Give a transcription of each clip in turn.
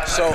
So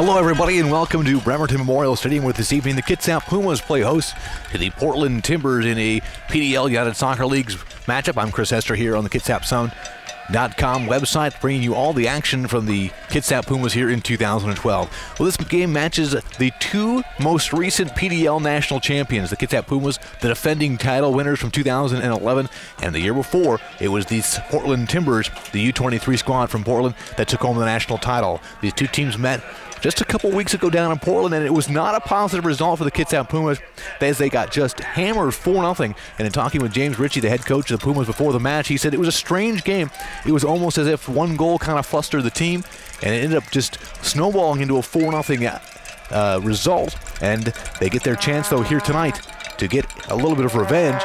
hello, everybody, and welcome to Bremerton Memorial Stadium, where this evening the Kitsap Pumas play host to the Portland Timbers in a PDL United Soccer League's matchup. I'm Chris Hester here on the KitsapSound.com website, bringing you all the action from the Kitsap Pumas here in 2012. Well, this game matches the two most recent PDL national champions, the Kitsap Pumas, the defending title winners from 2011, and the year before, it was the Portland Timbers, the U23 squad from Portland, that took home the national title. These two teams met just a couple weeks ago down in Portland, and it was not a positive result for the Kitsap Pumas, as they got just hammered 4-0. And in talking with James Ritchie, the head coach of the Pumas before the match, he said it was a strange game. It was almost as if one goal kind of flustered the team, and it ended up just snowballing into a 4-0 result. And they get their chance, though, here tonight to get a little bit of revenge.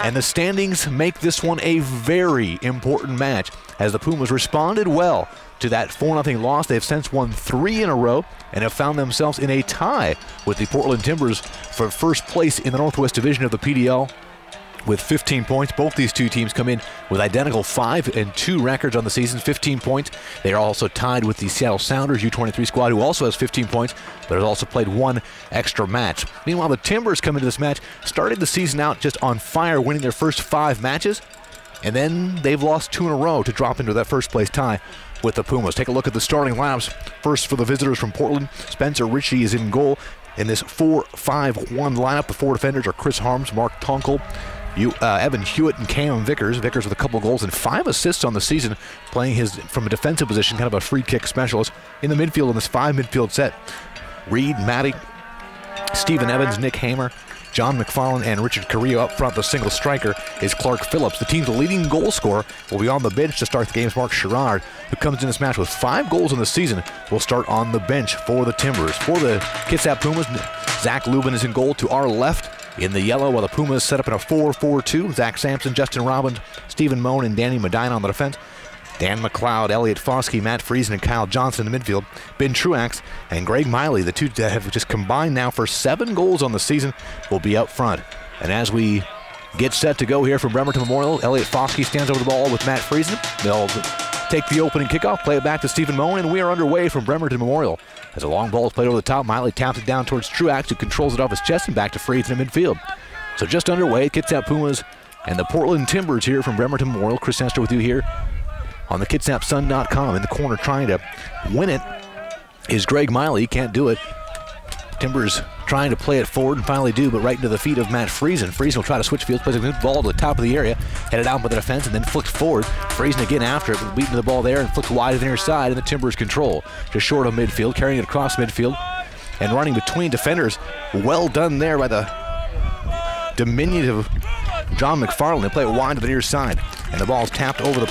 And the standings make this one a very important match, as the Pumas responded well to that 4-0 loss. They've since won 3 in a row and have found themselves in a tie with the Portland Timbers for first place in the Northwest Division of the PDL. with 15 points. Both these two teams come in with identical 5-2 records on the season, 15 points. They are also tied with the Seattle Sounders U23 squad, who also has 15 points, but has also played one extra match. Meanwhile, the Timbers come into this match, started the season out just on fire, winning their first 5 matches, and then they've lost 2 in a row to drop into that first place tie with the Pumas. Take a look at the starting lineups. First for the visitors from Portland, Spencer Ritchie is in goal. In this 4-5-1 lineup, the 4 defenders are Chris Harms, Mark Tonkel, Evan Hewitt, and Cam Vickers. Vickers with a couple goals and 5 assists on the season, playing from a defensive position, kind of a free kick specialist. In the midfield in this 5 midfield set, Reed, Matty, Stephen Evans, Nick Hamer, John McFarland, and Richard Carrillo. Up front, the single striker is Clark Phillips. The team's leading goal scorer will be on the bench to start the games. Mark Sherrard, who comes in this match with 5 goals in the season, will start on the bench for the Timbers. For the Kitsap Pumas, Zach Lubin is in goal to our left in the yellow, while the Pumas set up in a 4-4-2. Zach Sampson, Justin Robbins, Stephen Moan, and Danny Medina on the defense. Dan McLeod, Elliot Foskey, Matt Friesen, and Kyle Johnson in the midfield. Ben Truax and Greg Miley, the two that have just combined now for 7 goals on the season, will be up front. And as we get set to go here from Bremerton Memorial, Elliot Foskey stands over the ball with Matt Friesen. They'll take the opening kickoff, play it back to Stephen Moan, and we are underway from Bremerton Memorial. As a long ball is played over the top, Miley taps it down towards Truax, who controls it off his chest and back to Friesen in midfield. So just underway, Kitsap Pumas and the Portland Timbers here from Bremerton Memorial. Chris Hester with you here on the KitsapSun.com. In the corner trying to win it is Greg Miley. He can't do it. Timbers trying to play it forward and finally do, but right into the feet of Matt Friesen. Friesen will try to switch fields, plays a good ball to the top of the area, headed out by the defense, and then flicked forward. Friesen again after it, beating the ball there and flicked wide to the near side, and the Timbers control. Just short of midfield, carrying it across midfield, and running between defenders. Well done there by the diminutive John McFarland. They play it wide to the near side, and the ball's tapped over the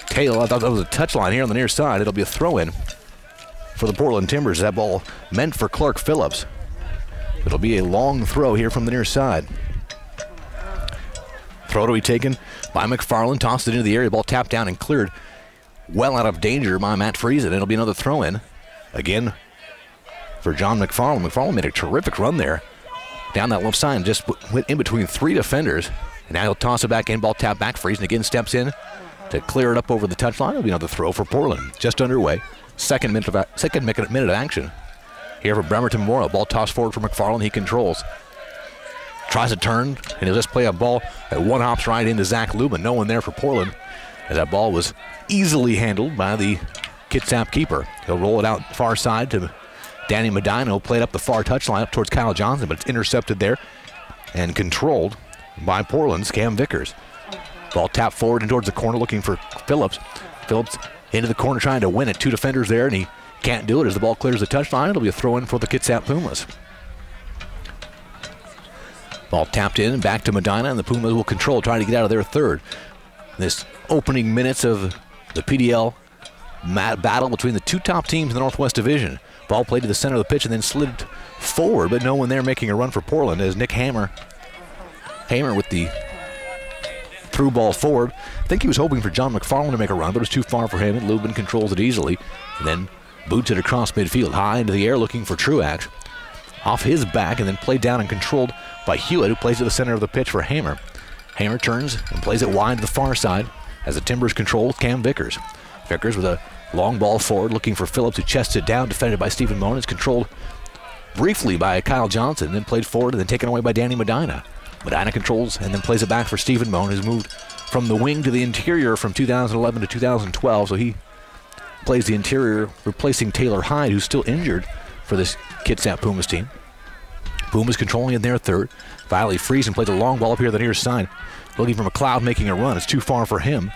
tail. I thought that was a touch line here on the near side. It'll be a throw-in for the Portland Timbers. That ball meant for Clark Phillips. It'll be a long throw here from the near side. Throw to be taken by McFarland. Tossed it into the area. Ball tapped down and cleared well out of danger by Matt Friesen. It'll be another throw-in again for John McFarland. McFarland made a terrific run there down that left side and just went in between 3 defenders. And now he'll toss it back in. Ball tapped back. Friesen again steps in to clear it up over the touchline. It'll be another throw for Portland. Just underway. Second minute of action here for Bremerton Memorial. Ball tossed forward for McFarland. He controls. Tries to turn, and he'll just play a ball that one hops right into Zach Lubin. No one there for Portland, as that ball was easily handled by the Kitsap keeper. He'll roll it out far side to Danny Medina. He'll play it up the far touchline up towards Kyle Johnson, but it's intercepted there and controlled by Portland's Cam Vickers. Ball tapped forward and towards the corner looking for Phillips. Phillips into the corner trying to win it. 2 defenders there, and he can't do it as the ball clears the touchline. It'll be a throw-in for the Kitsap Pumas. Ball tapped in and back to Medina, and the Pumas will control, trying to get out of their third. This opening minutes of the PDL battle between the 2 top teams in the Northwest Division. Ball played to the center of the pitch and then slid forward, but no one there making a run for Portland as Nick Hamer with the through ball forward. I think he was hoping for John McFarland to make a run, but it was too far for him, and Lubin controls it easily. And then boots it across midfield, high into the air, looking for Truax. Off his back, and then played down and controlled by Hewitt, who plays to the center of the pitch for Hamer. Hamer turns and plays it wide to the far side as the Timbers control with Cam Vickers. Vickers with a long ball forward, looking for Phillips, who chests it down, defended by Stephen Moan. It's controlled briefly by Kyle Johnson, then played forward and then taken away by Danny Medina. Medina controls and then plays it back for Stephen Moan, who's moved from the wing to the interior from 2011 to 2012, so he plays the interior, replacing Taylor Hyde, who's still injured for this Kitsap Pumas team. Pumas controlling in their third. Finally, Friesen plays a long ball up here to the near side, looking for McLeod making a run. It's too far for him,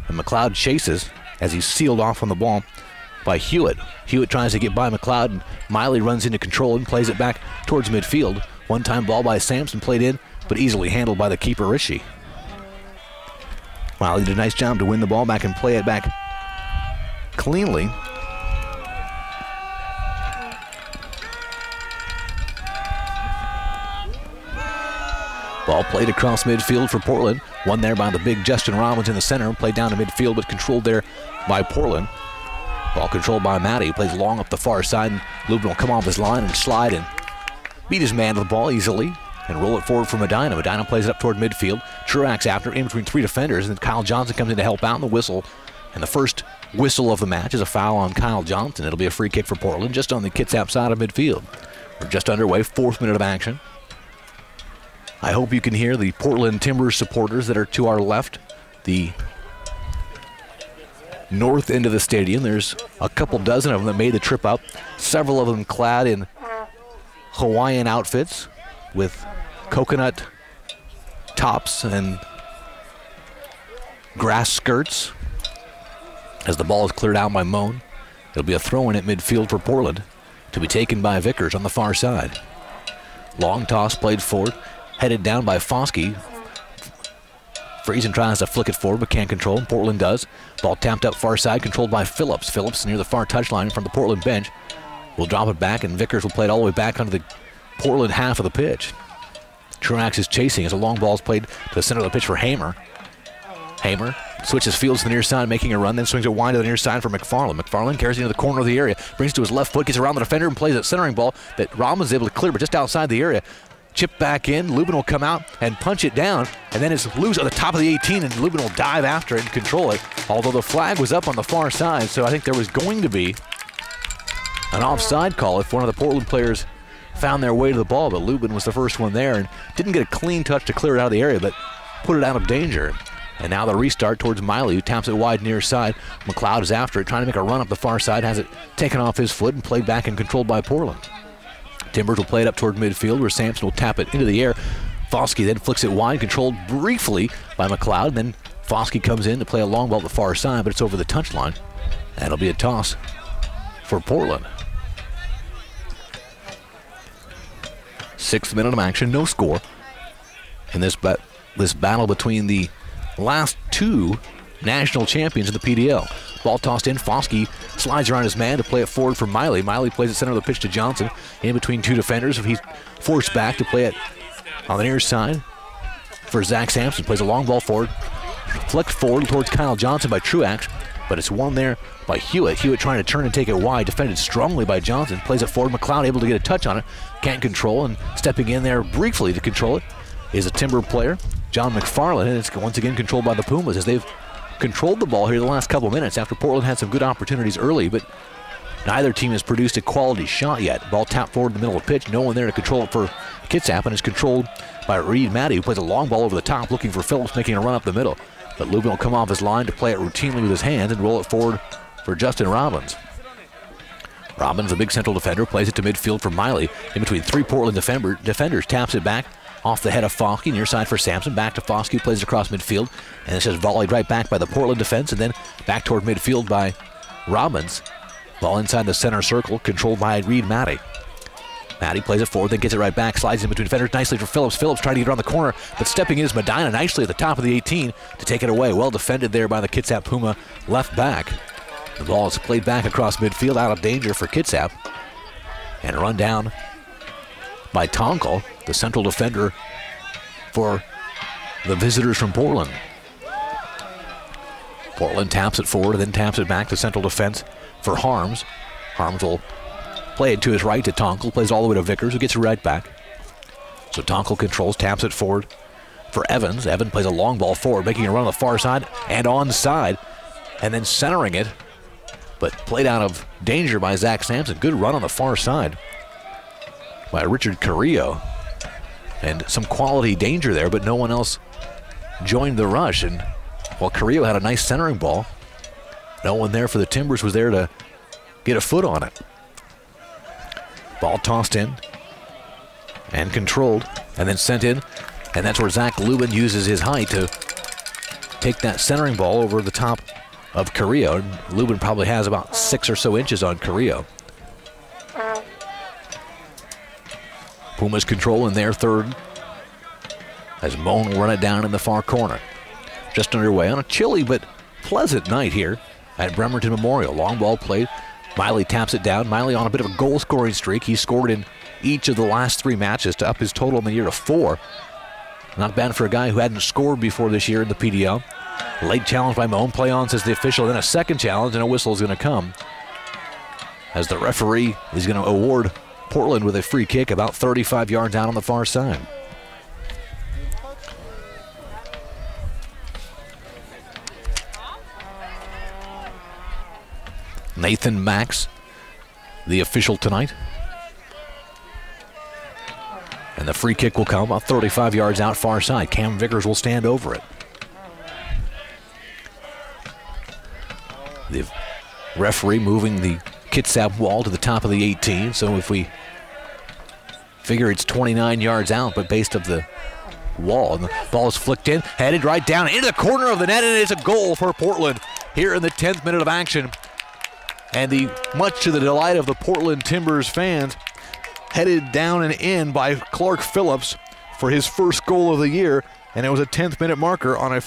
and McLeod chases as he's sealed off on the ball by Hewitt. Hewitt tries to get by McLeod, and Miley runs into control and plays it back towards midfield. One-time ball by Sampson, played in, but easily handled by the keeper, Ritchie. Miley did a nice job to win the ball back and play it back cleanly. Ball played across midfield for Portland. Won there by the big Justin Robbins in the center. Played down to midfield, but controlled there by Portland. Ball controlled by Matty, who plays long up the far side. And Lubin will come off his line and slide and beat his man to the ball easily and roll it forward for Medina. Medina plays it up toward midfield. Truax after, in between 3 defenders, and then Kyle Johnson comes in to help out in the whistle. And the first whistle of the match is a foul on Kyle Johnson. It'll be a free kick for Portland just on the Kitsap side of midfield. We're just underway, 4th minute of action. I hope you can hear the Portland Timbers supporters that are to our left, the north end of the stadium. There's a couple dozen of them that made the trip up, several of them clad in Hawaiian outfits with coconut tops and grass skirts. As the ball is cleared out by Moan, it'll be a throw-in at midfield for Portland to be taken by Vickers on the far side. Long toss played forward, headed down by Foskey. Friesen tries to flick it forward but can't control. Portland does. Ball tapped up far side, controlled by Phillips. Phillips near the far touchline from the Portland bench will drop it back, and Vickers will play it all the way back onto the Portland half of the pitch. Truax is chasing as a long ball is played to the center of the pitch for Hamer. Hamer switches fields to the near side, making a run, then swings it wide to the near side for McFarland. McFarland carries it into the corner of the area, brings it to his left foot, gets around the defender and plays a centering ball that Robbins is able to clear, but just outside the area. Chip back in, Lubin will come out and punch it down, and then it's loose at the top of the 18, and Lubin will dive after it and control it, although the flag was up on the far side, so I think there was going to be an offside call if one of the Portland players found their way to the ball, but Lubin was the first one there and didn't get a clean touch to clear it out of the area, but put it out of danger. And now the restart towards Miley, who taps it wide near side. McLeod is after it, trying to make a run up the far side, has it taken off his foot and played back and controlled by Portland. Timbers will play it up toward midfield where Sampson will tap it into the air. Foskey then flicks it wide, controlled briefly by McLeod. Then Foskey comes in to play a long ball at the far side, but it's over the touchline. That'll be a toss for Portland. 6th minute of action, no score. In this battle between the last 2 national champions of the PDL. Ball tossed in, Foskey slides around his man to play it forward for Miley. Miley plays it center of the pitch to Johnson. In between 2 defenders, he's forced back to play it on the near side for Zach Sampson. Plays a long ball forward, flicked forward towards Kyle Johnson by Truax, but it's won there by Hewitt. Hewitt trying to turn and take it wide, defended strongly by Johnson. Plays it forward, McLeod able to get a touch on it, can't control, and stepping in there briefly to control it is a Timber player, John McFarland, and it's once again controlled by the Pumas as they've controlled the ball here the last couple minutes after Portland had some good opportunities early, but neither team has produced a quality shot yet. Ball tapped forward in the middle of the pitch, no one there to control it for Kitsap, and it's controlled by Reed Matty, who plays a long ball over the top looking for Phillips, making a run up the middle. But Lubin will come off his line to play it routinely with his hands and roll it forward for Justin Robbins. Robbins, a big central defender, plays it to midfield for Miley. In between 3 Portland defenders, taps it back off the head of Foskey, near side for Sampson, back to Foskey, plays it across midfield, and it's just volleyed right back by the Portland defense, and then back toward midfield by Robbins. Ball inside the center circle, controlled by Reed Matty. Matty plays it forward, then gets it right back, slides in between defenders nicely for Phillips. Phillips trying to get around the corner, but stepping in is Medina nicely at the top of the 18 to take it away. Well defended there by the Kitsap Puma left back. The ball is played back across midfield, out of danger for Kitsap, and run down by Tonkel, the central defender for the visitors from Portland. Portland taps it forward and then taps it back to central defense for Harms. Harms will play it to his right to Tonkel, plays all the way to Vickers, who gets it right back. So Tonkel controls, taps it forward for Evans. Evans plays a long ball forward, making a run on the far side and onside, and then centering it, but played out of danger by Zach Sampson. Good run on the far side by Richard Carrillo. And some quality danger there, but no one else joined the rush. And while Carrillo had a nice centering ball, no one there for the Timbers was there to get a foot on it. Ball tossed in and controlled and then sent in. And that's where Zach Lubin uses his height to take that centering ball over the top of Carrillo. And Lubin probably has about 6 or so inches on Carrillo. Pumas control in their third as Moan will run it down in the far corner. Just underway on a chilly but pleasant night here at Bremerton Memorial. Long ball played. Miley taps it down. Miley on a bit of a goal-scoring streak. He scored in each of the last 3 matches to up his total in the year to 4. Not bad for a guy who hadn't scored before this year in the PDL. Late challenge by Moan. Play on, says the official. Then a second challenge, and a whistle is going to come as the referee is going to award Portland with a free kick about 35 yards out on the far side. Nathan Max, the official tonight. And the free kick will come about 35 yards out far side. Cam Vickers will stand over it. The referee moving the Kitsap wall to the top of the 18. So if we figure it's 29 yards out, but based of the wall, and the ball is flicked in, headed right down into the corner of the net, and it's a goal for Portland here in the 10th minute of action. And much to the delight of the Portland Timbers fans, headed down and in by Clark Phillips for his first goal of the year, and it was a 10th minute marker on a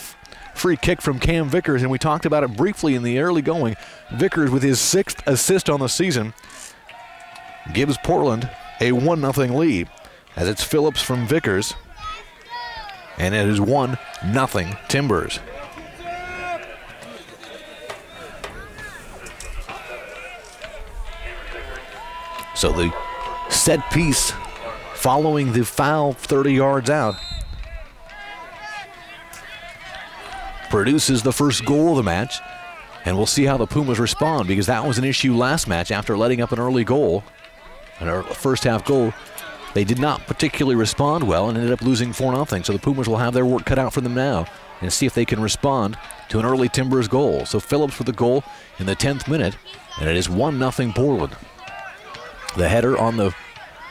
free kick from Cam Vickers, and we talked about it briefly in the early going. Vickers, with his 6th assist on the season, gives Portland a 1-0 lead, as it's Phillips from Vickers, and it is 1-0 Timbers. So the set piece following the foul 30 yards out produces the first goal of the match, and we'll see how the Pumas respond, because that was an issue last match. After letting up an early goal, a first half goal, they did not particularly respond well and ended up losing 4-0. So the Pumas will have their work cut out for them now and see if they can respond to an early Timbers goal. So Phillips with the goal in the 10th minute, and it is 1-0 Portland. The header on the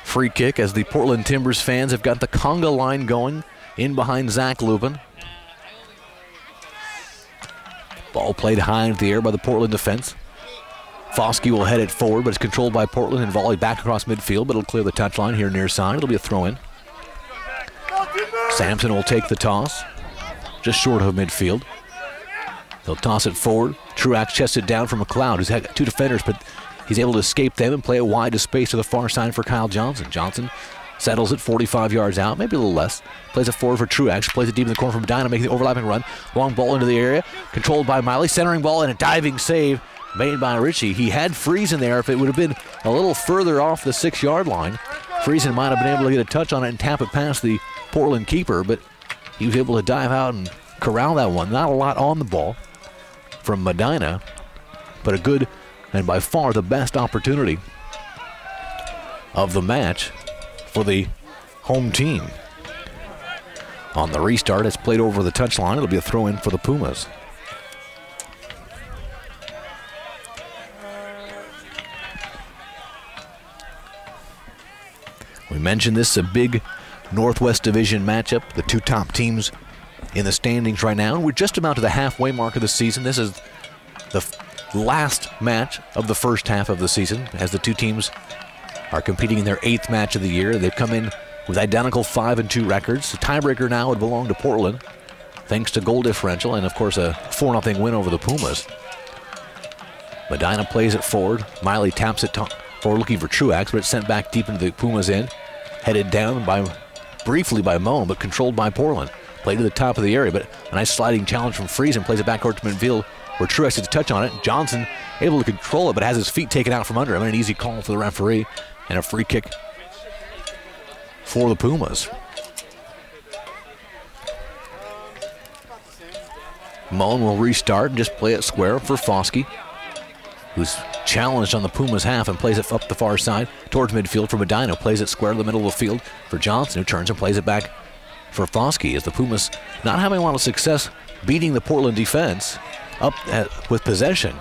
free kick, as the Portland Timbers fans have got the conga line going in behind Zach Lubin. Ball played high into the air by the Portland defense. Foskey will head it forward, but it's controlled by Portland and volleyed back across midfield, but it'll clear the touchline here near side. It'll be a throw-in. Sampson will take the toss, just short of midfield. They'll toss it forward. Truax chested down from McLeod, who's had 2 defenders, but he's able to escape them and play it wide to space to the far side for Kyle Johnson. Johnson settles it 45 yards out, maybe a little less. Plays it forward for Truax, plays it deep in the corner for Medina, making the overlapping run. Long ball into the area, controlled by Miley. Centering ball and a diving save made by Ritchie. He had Friesen there. If it would have been a little further off the 6-yard line, Friesen might have been able to get a touch on it and tap it past the Portland keeper, but he was able to dive out and corral that one. Not a lot on the ball from Medina, but a good and by far the best opportunity of the match for the home team. On the restart, it's played over the touchline. It'll be a throw-in for the Pumas. We mentioned this is a big Northwest Division matchup. The 2 top teams in the standings right now. We're just about to the halfway mark of the season. This is the last match of the first half of the season, as the 2 teams are competing in their 8th match of the year. They've come in with identical 5-2 records. The tiebreaker now would belong to Portland, thanks to goal differential, and of course a 4-0 win over the Pumas. Medina plays it forward. Miley taps it forward, looking for Truax, but it's sent back deep into the Pumas' end. Headed down briefly by Moan, but controlled by Portland. Played to the top of the area, but a nice sliding challenge from Friesen. Plays it back over to midfield, where Truax gets a touch on it. Johnson able to control it, but has his feet taken out from under him. And an easy call for the referee, and a free kick for the Pumas. Moan will restart and just play it square for Foskey, who's challenged on the Pumas half and plays it up the far side towards midfield for Medina. Plays it square to the middle of the field for Johnson, who turns and plays it back for Foskey, as the Pumas not having a lot of success beating the Portland defense up with possession.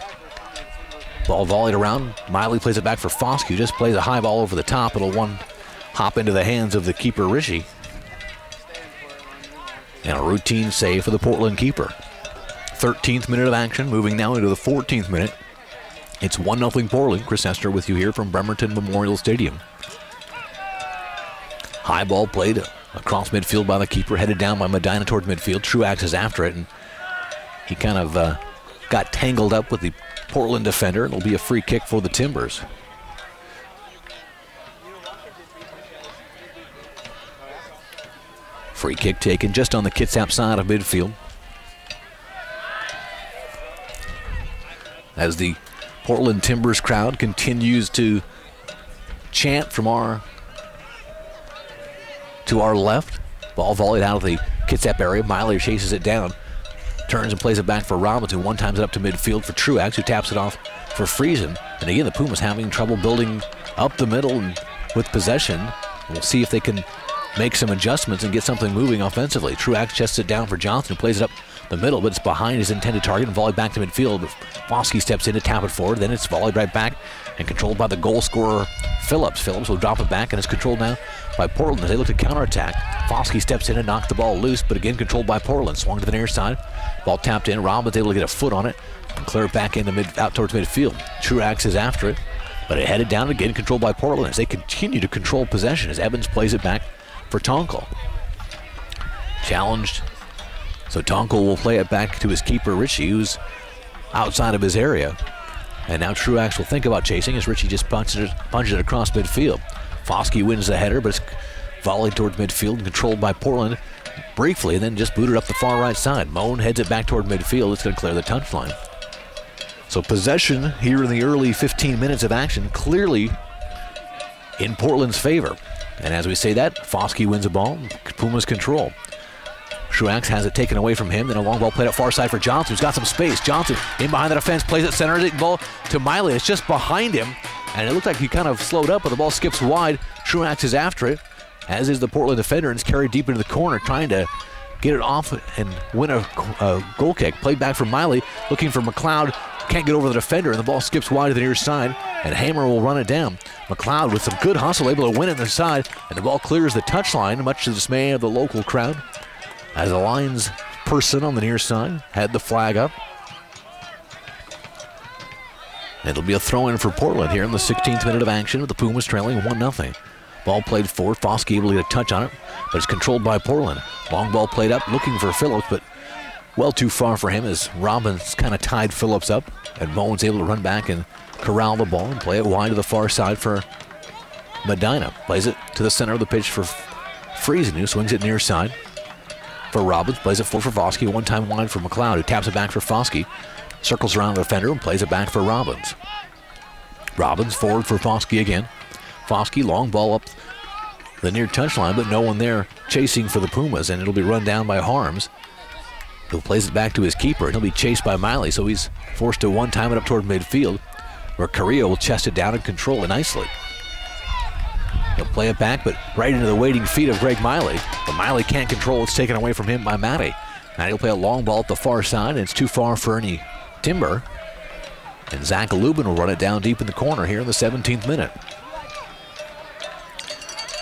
Ball volleyed around. Miley plays it back for Foskey, who just plays a high ball over the top. It'll hop into the hands of the keeper, Ritchie. And a routine save for the Portland keeper. 13th minute of action, moving now into the 14th minute. It's 1-0 Portland. Chris Hester with you here from Bremerton Memorial Stadium. High ball played across midfield by the keeper, headed down by Medina towards midfield. Truax is after it, and he kind of got tangled up with the Portland defender. It'll be a free kick for the Timbers. Free kick taken just on the Kitsap side of midfield, as the Portland Timbers crowd continues to chant from to our left. Ball volleyed out of the Kitsap area. Miley chases it down. Turns and plays it back for Robbins, who one times it up to midfield for Truax, who taps it off for Friesen. And again, the Pumas having trouble building up the middle and with possession. We'll see if they can make some adjustments and get something moving offensively. Truax chests it down for Johnson, who plays it up the middle, but it's behind his intended target and volleyed back to midfield. But Foskey steps in to tap it forward. Then it's volleyed right back and controlled by the goal scorer, Phillips. Phillips will drop it back, and it's controlled now by Portland as they look to counterattack. Foskey steps in and knocks the ball loose, but again controlled by Portland. Swung to the near side. Ball tapped in. Robbins able to get a foot on it and clear it back out towards midfield. Truax is after it, but it headed down again, controlled by Portland as they continue to control possession as Evans plays it back for Tonkel. Challenged. So Tonkel will play it back to his keeper, Ritchie, who's outside of his area. And now Truax will think about chasing as Ritchie just punches it across midfield. Foskey wins the header, but it's volleyed towards midfield and controlled by Portland briefly, and then just booted up the far right side. Moan heads it back toward midfield. It's going to clear the touchline. So possession here in the early 15 minutes of action, clearly in Portland's favor. And as we say that, Foskey wins the ball. Pumas control. Truax has it taken away from him. Then a long ball played up far side for Johnson, who's got some space. Johnson in behind the defense, plays it center, ball to Miley. It's just behind him, and it looked like he kind of slowed up, but the ball skips wide. Truax is after it, as is the Portland defender, and it's carried deep into the corner, trying to get it off and win a goal kick. Played back for Miley, looking for McLeod. Can't get over the defender, and the ball skips wide to the near side, and Hammer will run it down. McLeod with some good hustle, able to win it the side, and the ball clears the touchline, much to the dismay of the local crowd, as the Lions person on the near side had the flag up. It'll be a throw-in for Portland here in the 16th minute of action, with the Pumas trailing 1-0. Ball played forward. Foskey able to get a touch on it, but it's controlled by Portland. Long ball played up, looking for Phillips, but well too far for him as Robbins kind of tied Phillips up, and Bowen's able to run back and corral the ball and play it wide to the far side for Medina. Plays it to the center of the pitch for Friesen, who swings it near side for Robbins. Plays it full for Foskey. One-time wide for McLeod, who taps it back for Foskey. Circles around the defender and plays it back for Robbins. Robbins forward for Foskey again. Foskey, long ball up the near touchline, but no one there chasing for the Pumas, and it'll be run down by Harms, who plays it back to his keeper, and he'll be chased by Miley, so he's forced to one-time it up toward midfield, where Carrillo will chest it down and control it nicely. He'll play it back, but right into the waiting feet of Greg Miley. But Miley can't control. It's taken away from him by Matty. Now he'll play a long ball at the far side, and it's too far for any Timber. And Zach Lubin will run it down deep in the corner here in the 17th minute.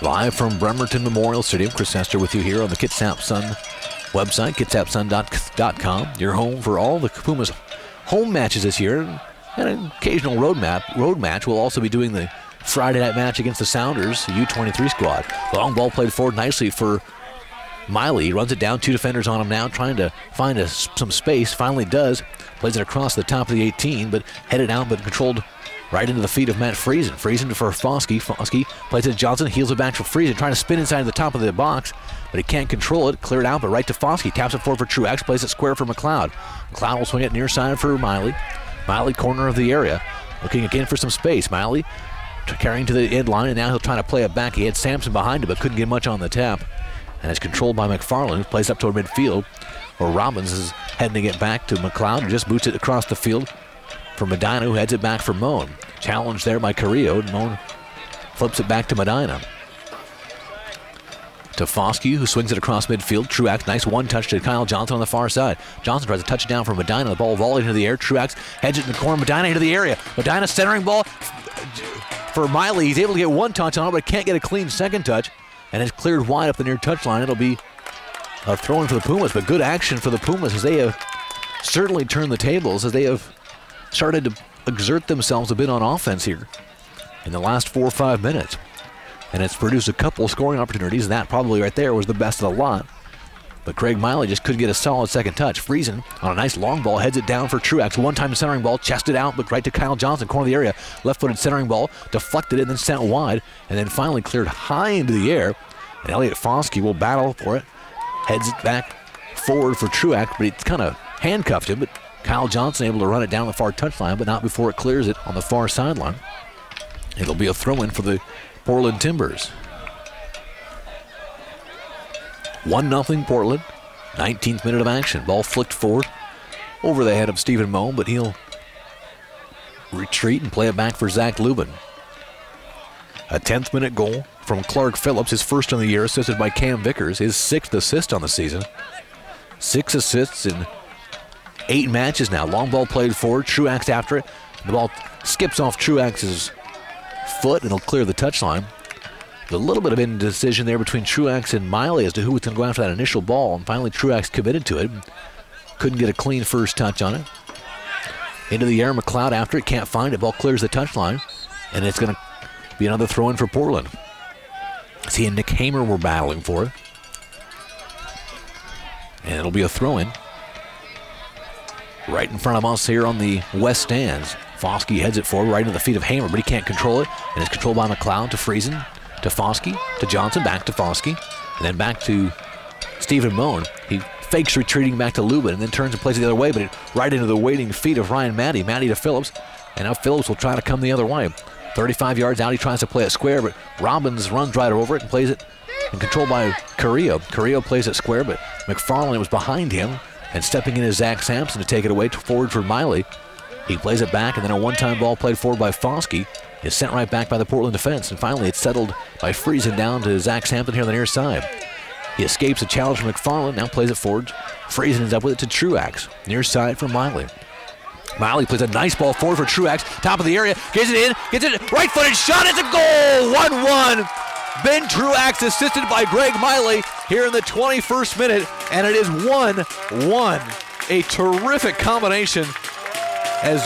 Live from Bremerton Memorial Stadium, Chris Hester with you here on the Kitsap Sun website, kitsapsun.com. Your home for all the Pumas home matches this year, and an occasional road match. We'll also be doing the Friday night match against the Sounders, the U23 squad. Long ball played forward nicely for Miley. He runs it down, two defenders on him now, trying to find some space. Finally does. Plays it across the top of the 18, but headed out, but controlled right into the feet of Matt Friesen. Friesen for Foskey. Foskey plays it to Johnson, heels it back for Friesen, trying to spin inside the top of the box, but he can't control it. Cleared out, but right to Foskey. Taps it forward for Truax, plays it square for McLeod. McLeod will swing it near side for Miley. Miley, corner of the area, looking again for some space. Miley carrying to the end line, and now he'll try to play it back. He had Sampson behind him, but couldn't get much on the tap. And it's controlled by McFarland, who plays up toward midfield, where Robbins is heading to get back to McLeod, who just boots it across the field for Medina, who heads it back for Moan. Challenged there by Carrillo, and Moan flips it back to Medina. To Foskey, who swings it across midfield. Truax, nice one-touch to Kyle Johnson on the far side. Johnson tries to touch it down for Medina. The ball volleyed into the air. Truax heads it in the corner. Medina into the area. Medina centering ball for Miley. He's able to get one touch on it, but can't get a clean second touch. And it's cleared wide up the near touchline. It'll be a throw-in for the Pumas, but good action for the Pumas as they have certainly turned the tables, as they have started to exert themselves a bit on offense here in the last 4 or 5 minutes. And it's produced a couple scoring opportunities, and that probably right there was the best of the lot. But Craig Miley just couldn't get a solid second touch. Friesen on a nice long ball heads it down for Truax. One-time centering ball, chested out, but right to Kyle Johnson, corner of the area. Left-footed centering ball, deflected it, and then sent wide, and then finally cleared high into the air. And Elliot Foskey will battle for it. Heads it back forward for Truax, but he kind of handcuffed him. But Kyle Johnson able to run it down the far touchline, but not before it clears it on the far sideline. It'll be a throw-in for the Portland Timbers. 1-0 Portland. 19th minute of action. Ball flicked forward over the head of Stephen Moe, but he'll retreat and play it back for Zach Lubin. A 10th minute goal from Clark Phillips, his first in the year, assisted by Cam Vickers, his 6th assist on the season. 6 assists in 8 matches now. Long ball played forward, Truax after it. The ball skips off Truax's foot and it'll clear the touchline. A little bit of indecision there between Truax and Miley as to who was going to go after that initial ball, and finally Truax committed to it. Couldn't get a clean first touch on it. Into the air, McLeod after it, can't find it. Ball clears the touchline, and it's going to be another throw-in for Portland. He and Nick Hamer were battling for it. And it'll be a throw-in right in front of us here on the west stands. Foskey heads it forward right into the feet of Hamer, but he can't control it, and it's controlled by McLeod to Friesen, to Foskey, to Johnson, back to Foskey, and then back to Stephen Moen. He fakes retreating back to Lubin and then turns and plays it the other way, but right into the waiting feet of Ryan Matty. Matty to Phillips, and now Phillips will try to come the other way. 35 yards out, he tries to play it square, but Robbins runs right over it and plays it, and controlled by Carrillo. Carrillo plays it square, but McFarland was behind him, and stepping in is Zach Sampson to take it away forward for Miley. He plays it back, and then a one-time ball played forward by Foskey is sent right back by the Portland defense, and finally it's settled by Friesen down to Zach Sampson here on the near side. He escapes a challenge from McFarland, now plays it forward. Friesen ends up with it to Truax, near side for Miley. Miley plays a nice ball forward for Truax, top of the area, gets it in, gets it, right-footed shot, it's a goal, 1-1. Ben Truax assisted by Greg Miley here in the 21st minute, and it is 1-1. A terrific combination as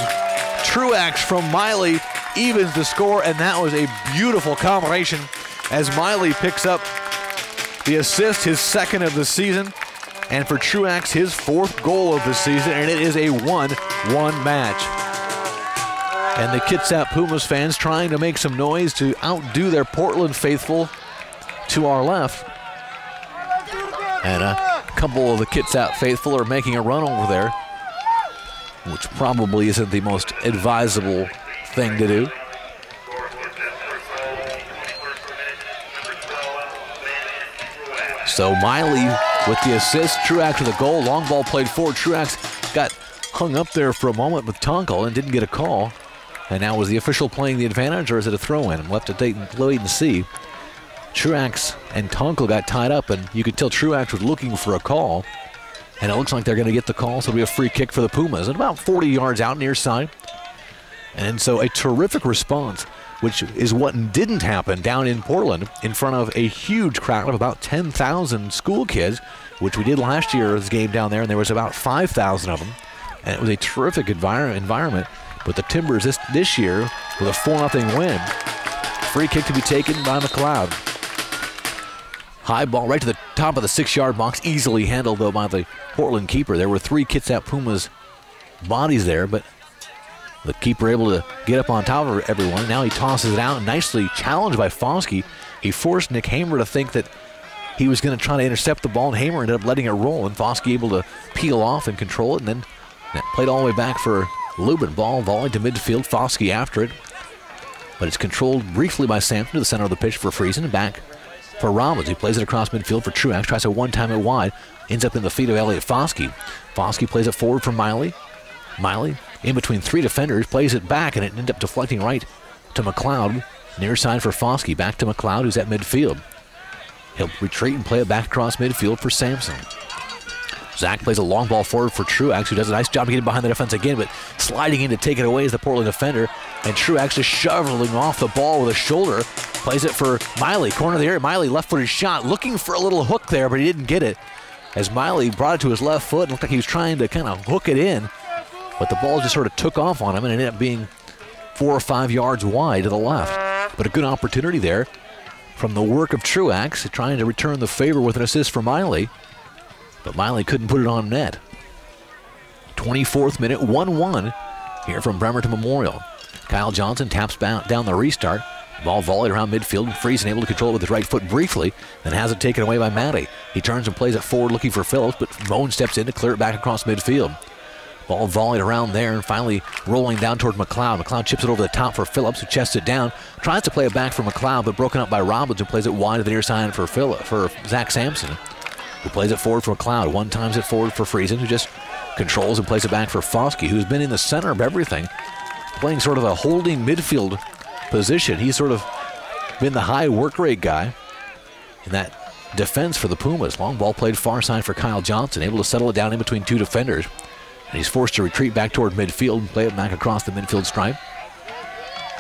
Truax from Miley evens the score, and that was a beautiful combination as Miley picks up the assist, his 2nd of the season, and for Truax, his 4th goal of the season, and it is a 1-1 match. And the Kitsap Pumas fans trying to make some noise to outdo their Portland faithful to our left. And a couple of the Kitsap faithful are making a run over there, which probably isn't the most advisable thing to do. So Miley with the assist, Truax with a goal, long ball played forward. Truax got hung up there for a moment with Tonkel and didn't get a call. And now was the official playing the advantage, or is it a throw-in? We'll have to wait and see. Truax and Tonkel got tied up, and you could tell Truax was looking for a call. And it looks like they're going to get the call, so it'll be a free kick for the Pumas. And about 40 yards out near side. And so a terrific response, which is what didn't happen down in Portland in front of a huge crowd of about 10,000 school kids, which we did last year's game down there, and there was about 5,000 of them. And it was a terrific environment. But the Timbers this year with a 4-0 win. Free kick to be taken by McLeod. High ball right to the top of the 6-yard box, easily handled though by the Portland keeper. There were 3 Kitsap Pumas bodies there, but the keeper able to get up on top of everyone. Now he tosses it out, nicely challenged by Foskey. He forced Nick Hamer to think that he was going to try to intercept the ball, and Hamer ended up letting it roll, and Foskey able to peel off and control it, and then played all the way back for Lubin. Ball volleyed to midfield, Foskey after it, but it's controlled briefly by Sampson to the center of the pitch for Friesen, and back for Robbins. He plays it across midfield for Truax, tries to one-time it wide, ends up in the feet of Elliot Foskey. Foskey plays it forward for Miley. Miley, in between 3 defenders, plays it back, and it ends up deflecting right to McLeod. Near side for Foskey, back to McLeod, who's at midfield. He'll retreat and play it back across midfield for Sampson. Zach plays a long ball forward for Truax, who does a nice job of getting behind the defense again, but sliding in to take it away is the Portland defender, and Truax is shoveling off the ball with a shoulder. Plays it for Miley, corner of the area. Miley, left-footed shot, looking for a little hook there, but he didn't get it. As Miley brought it to his left foot, and looked like he was trying to kind of hook it in, but the ball just sort of took off on him and ended up being 4 or 5 yards wide to the left. But a good opportunity there from the work of Truax, trying to return the favor with an assist for Miley, but Miley couldn't put it on net. 24th minute, 1-1 here from Bremerton Memorial. Kyle Johnson taps down the restart. Ball volleyed around midfield, and Friesen able to control it with his right foot briefly, then has it taken away by Matty. He turns and plays it forward looking for Phillips, but Moen steps in to clear it back across midfield. Ball volleyed around there and finally rolling down toward McLeod. McLeod chips it over the top for Phillips, who chests it down. Tries to play it back for McLeod, but broken up by Robbins, who plays it wide to the near side for Zach Sampson, who plays it forward for McLeod. One times it forward for Friesen, who just controls and plays it back for Foskey, who's been in the center of everything, playing sort of a holding midfield position. He's sort of been the high work rate guy in that defense for the Pumas. Long ball played far side for Kyle Johnson, able to settle it down in between two defenders. And he's forced to retreat back toward midfield and play it back across the midfield stripe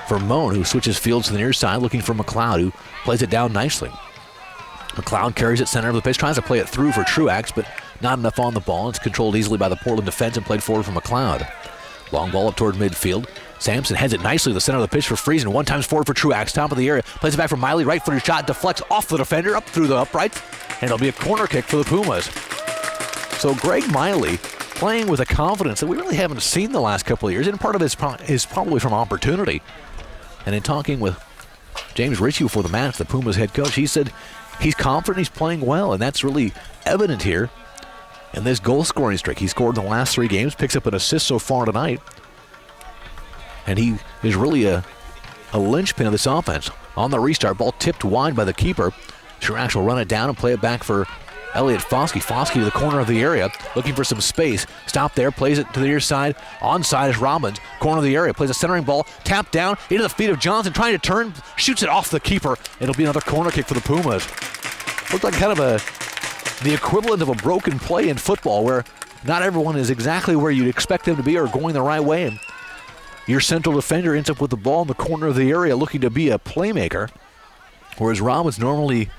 for Moan, who switches fields to the near side looking for McLeod, who plays it down nicely. McLeod carries it center of the pitch, tries to play it through for Truax, but not enough on the ball. It's controlled easily by the Portland defense and played forward for McLeod. Long ball up toward midfield. Sampson heads it nicely to the center of the pitch for Friesen. One times forward for Truax, top of the area. Plays it back for Miley, right-footed shot, deflects off the defender, up through the uprights, and it'll be a corner kick for the Pumas. So Greg Miley playing with a confidence that we really haven't seen the last couple of years, and part of it is probably from opportunity. And in talking with James Ritchie before the match, the Pumas head coach, he said he's confident, he's playing well, and that's really evident here in this goal-scoring streak. He scored in the last 3 games, picks up an assist so far tonight, and he is really a linchpin of this offense. On the restart, ball tipped wide by the keeper. Truax will run it down and play it back for Elliot Foskey. Foskey to the corner of the area, looking for some space. Stop there, plays it to the near side. Onside is Robbins, corner of the area. Plays a centering ball, tapped down into the feet of Johnson, trying to turn, shoots it off the keeper. It'll be another corner kick for the Pumas. Looked like kind of the equivalent of a broken play in football, where not everyone is exactly where you'd expect them to be or going the right way. And your central defender ends up with the ball in the corner of the area looking to be a playmaker, whereas Robbins normally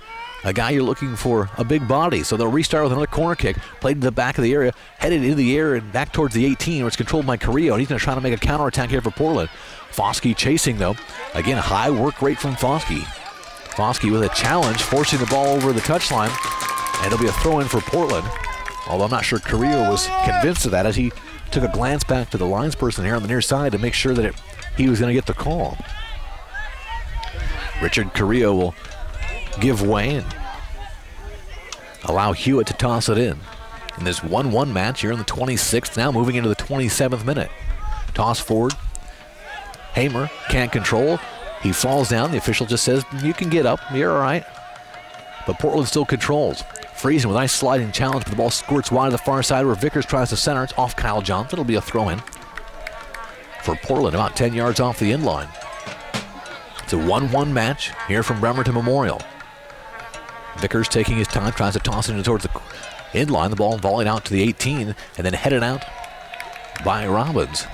a guy you're looking for a big body. So they'll restart with another corner kick, played to the back of the area, headed into the air and back towards the 18, where it's controlled by Carrillo. And he's going to try to make a counterattack here for Portland. Foskey chasing, though. Again, high work rate from Foskey. Foskey with a challenge, forcing the ball over the touchline, and it'll be a throw-in for Portland. Although I'm not sure Carrillo was convinced of that, as he took a glance back to the linesperson here on the near side to make sure that he was going to get the call. Richard Carrillo will give way and allow Hewitt to toss it in this 1-1 match here in the 26th, now moving into the 27th minute. Toss forward. Hamer can't control. He falls down. The official just says, you can get up. You're all right. But Portland still controls. Friesen with a nice sliding challenge, but the ball squirts wide to the far side where Vickers tries to center. It's off Kyle Johnson. It'll be a throw-in for Portland, about 10 yards off the end line. It's a 1-1 match here from Bremerton Memorial. Vickers taking his time, tries to toss it towards the end line. The ball volleyed out to the 18 and then headed out by Robbins.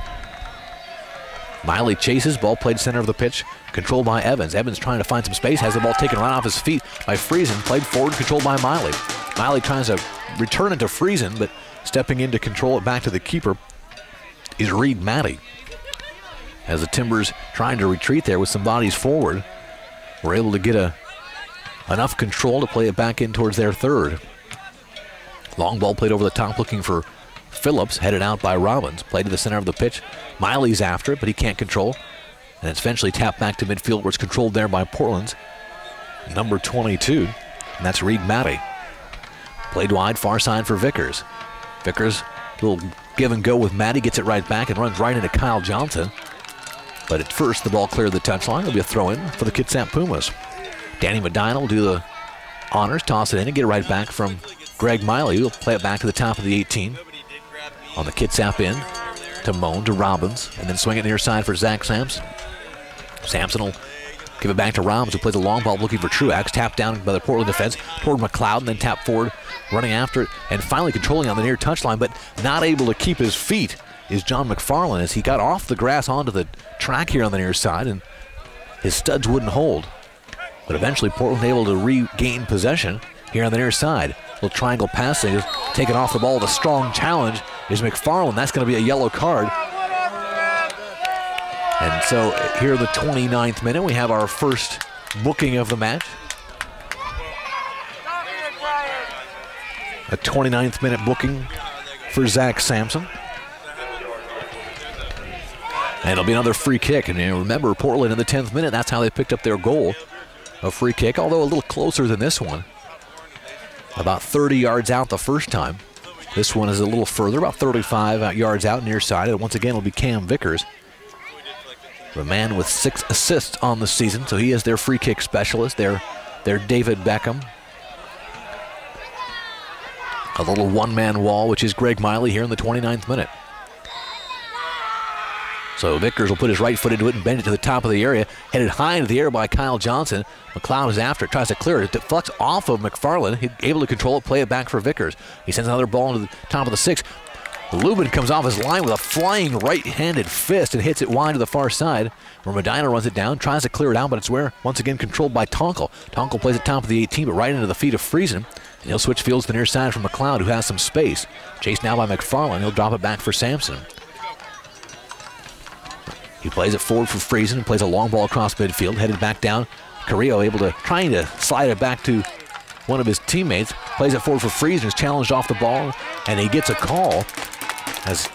Miley chases, ball played center of the pitch, controlled by Evans. Evans trying to find some space, has the ball taken right off his feet by Friesen, played forward, controlled by Miley. Miley tries to return it to Friesen, but stepping in to control it back to the keeper is Reed Matty. As the Timbers trying to retreat there with some bodies forward, were able to get enough control to play it back in towards their third. Long ball played over the top looking for Phillips, headed out by Robbins. Played to the center of the pitch. Miley's after it, but he can't control. And it's eventually tapped back to midfield, where it's controlled there by Portland's number 22. And that's Reed Matty. Played wide, far side for Vickers. Vickers, a little give and go with Matty, gets it right back and runs right into Kyle Johnson. But at first, the ball cleared the touchline. It'll be a throw-in for the Kitsap Pumas. Danny Medina will do the honors, toss it in, and get it right back from Greg Miley, who will play it back to the top of the 18. On the Kitsap end, to Moan, to Robbins, and then swing it near side for Zach Sampson. Sampson will give it back to Robbins, who plays a long ball looking for Truax, tapped down by the Portland defense toward McLeod, and then tapped forward, running after it, and finally controlling on the near touchline, but not able to keep his feet is John McFarland, as he got off the grass onto the track here on the near side, and his studs wouldn't hold. But eventually Portland able to regain possession here on the near side. Little triangle passing is taken off the ball with a strong challenge is McFarland. That's going to be a yellow card. And so here in the 29th minute, we have our first booking of the match. A 29th minute booking for Zach Sampson. And it'll be another free kick. And remember, Portland in the 10th minute, that's how they picked up their goal. A free kick, although a little closer than this one. About 30 yards out the first time. This one is a little further, about 35 yards out near side. And once again, it'll be Cam Vickers, the man with 6 assists on the season. So he is their free kick specialist. They're David Beckham. A little one-man wall, which is Greg Miley here in the 29th minute. So Vickers will put his right foot into it and bend it to the top of the area. Headed high into the air by Kyle Johnson. McLeod is after it, tries to clear it. It deflects off of McFarland. He's able to control it, play it back for Vickers. He sends another ball into the top of the 6. Lubin comes off his line with a flying right-handed fist and hits it wide to the far side, where Medina runs it down, tries to clear it out, but it's once again controlled by Tonkel. Tonkel plays it top of the 18, but right into the feet of Friesen. And he'll switch fields to the near side from McLeod, who has some space. Chased now by McFarland. He'll drop it back for Sampson. He plays it forward for Friesen and plays a long ball across midfield, headed back down. Carrillo trying to slide it back to one of his teammates. Plays it forward for Friesen, is challenged off the ball, and he gets a call as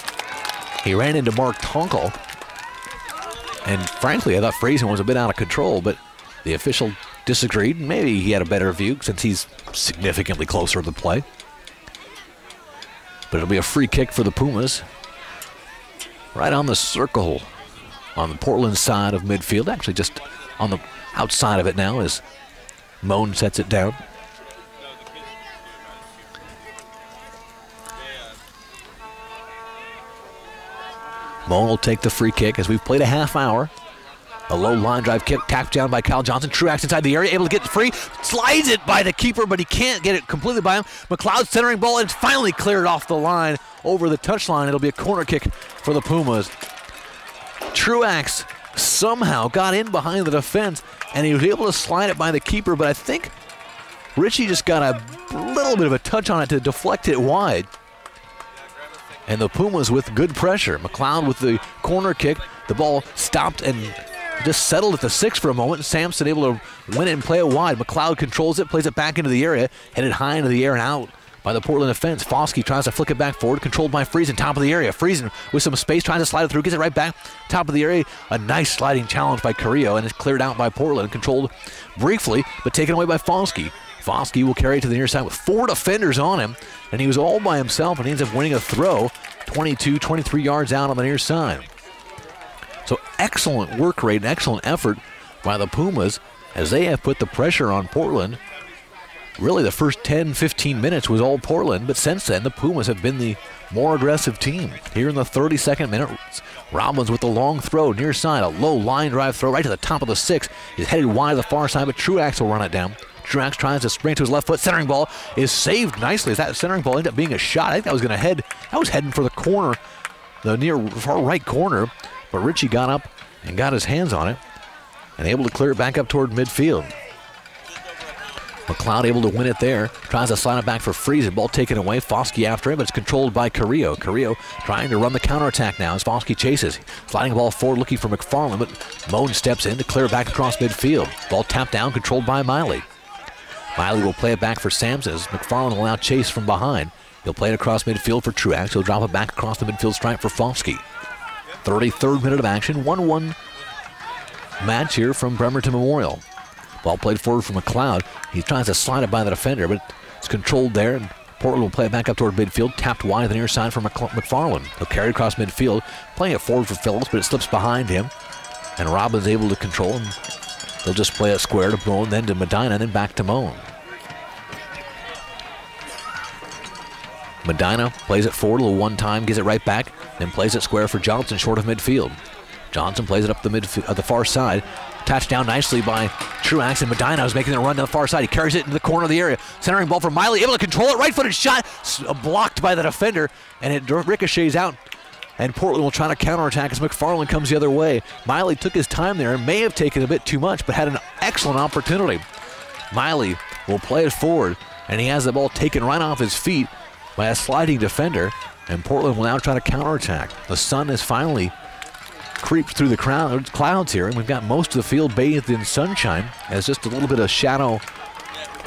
he ran into Mark Tonkel. And frankly, I thought Friesen was a bit out of control, but the official disagreed. Maybe he had a better view since he's significantly closer to the play. But it'll be a free kick for the Pumas. Right on the circle on the Portland side of midfield. Actually just on the outside of it now as Moan sets it down. Moan will take the free kick as we've played a half hour. A low line drive kick tapped down by Kyle Johnson. Truax inside the area, able to get it free. Slides it by the keeper, but he can't get it completely by him. McLeod centering ball, and it's finally cleared off the line over the touchline. It'll be a corner kick for the Pumas. Truax somehow got in behind the defense, and he was able to slide it by the keeper, but I think Richie just got a little bit of a touch on it to deflect it wide. And the Pumas with good pressure. McLeod with the corner kick. The ball stopped and just settled at the 6 for a moment. Sampson able to win it and play it wide. McLeod controls it, plays it back into the area, headed high into the air and out by the Portland defense. Foskey tries to flick it back forward, controlled by Friesen, top of the area. Friesen with some space, trying to slide it through, gets it right back, top of the area. A nice sliding challenge by Carrillo, and it's cleared out by Portland, controlled briefly, but taken away by Foskey. Foskey will carry it to the near side with 4 defenders on him, and he was all by himself, and he ends up winning a throw 22, 23 yards out on the near side. So excellent work rate and excellent effort by the Pumas as they have put the pressure on Portland. Really, the first 10, 15 minutes was all Portland, but since then, the Pumas have been the more aggressive team. Here in the 32nd minute, Robbins with the long throw near side, a low line drive throw right to the top of the 6. Is headed wide to the far side, but Truax will run it down. Truax tries to sprint to his left foot. Centering ball is saved nicely as that centering ball ended up being a shot. I think that was heading for the corner, the near far right corner, but Richie got up and got his hands on it and able to clear it back up toward midfield. McLeod able to win it there. Tries to slide it back for Friesen. Ball taken away. Foskey after him, but it's controlled by Carrillo. Carrillo trying to run the counterattack now as Foskey chases. Sliding the ball forward looking for McFarland, but Moan steps in to clear it back across midfield. Ball tapped down, controlled by Miley. Miley will play it back for Sampson as McFarland will now chase from behind. He'll play it across midfield for Truax. He'll drop it back across the midfield stripe for Foskey. 33rd minute of action. 1-1 match here from Bremerton Memorial. Ball played forward from McLeod. He tries to slide it by the defender, but it's controlled there. And Portland will play it back up toward midfield. Tapped wide to the near side for McFarland. He'll carry it across midfield, playing it forward for Phillips, but it slips behind him. And Robbins able to control him. They'll just play it square to Moan, then to Medina, then back to Moan. Medina plays it forward a little one time, gives it right back, then plays it square for Johnson, short of midfield. Johnson plays it up the far side. Touched down nicely by Truax, and Medina is making the run to the far side. He carries it into the corner of the area. Centering ball for Miley, able to control it. Right-footed shot, blocked by the defender, and it ricochets out. And Portland will try to counterattack as McFarland comes the other way. Miley took his time there and may have taken a bit too much, but had an excellent opportunity. Miley will play it forward, and he has the ball taken right off his feet by a sliding defender, and Portland will now try to counterattack. The sun has finally creeped through the clouds here, and we've got most of the field bathed in sunshine as just a little bit of shadow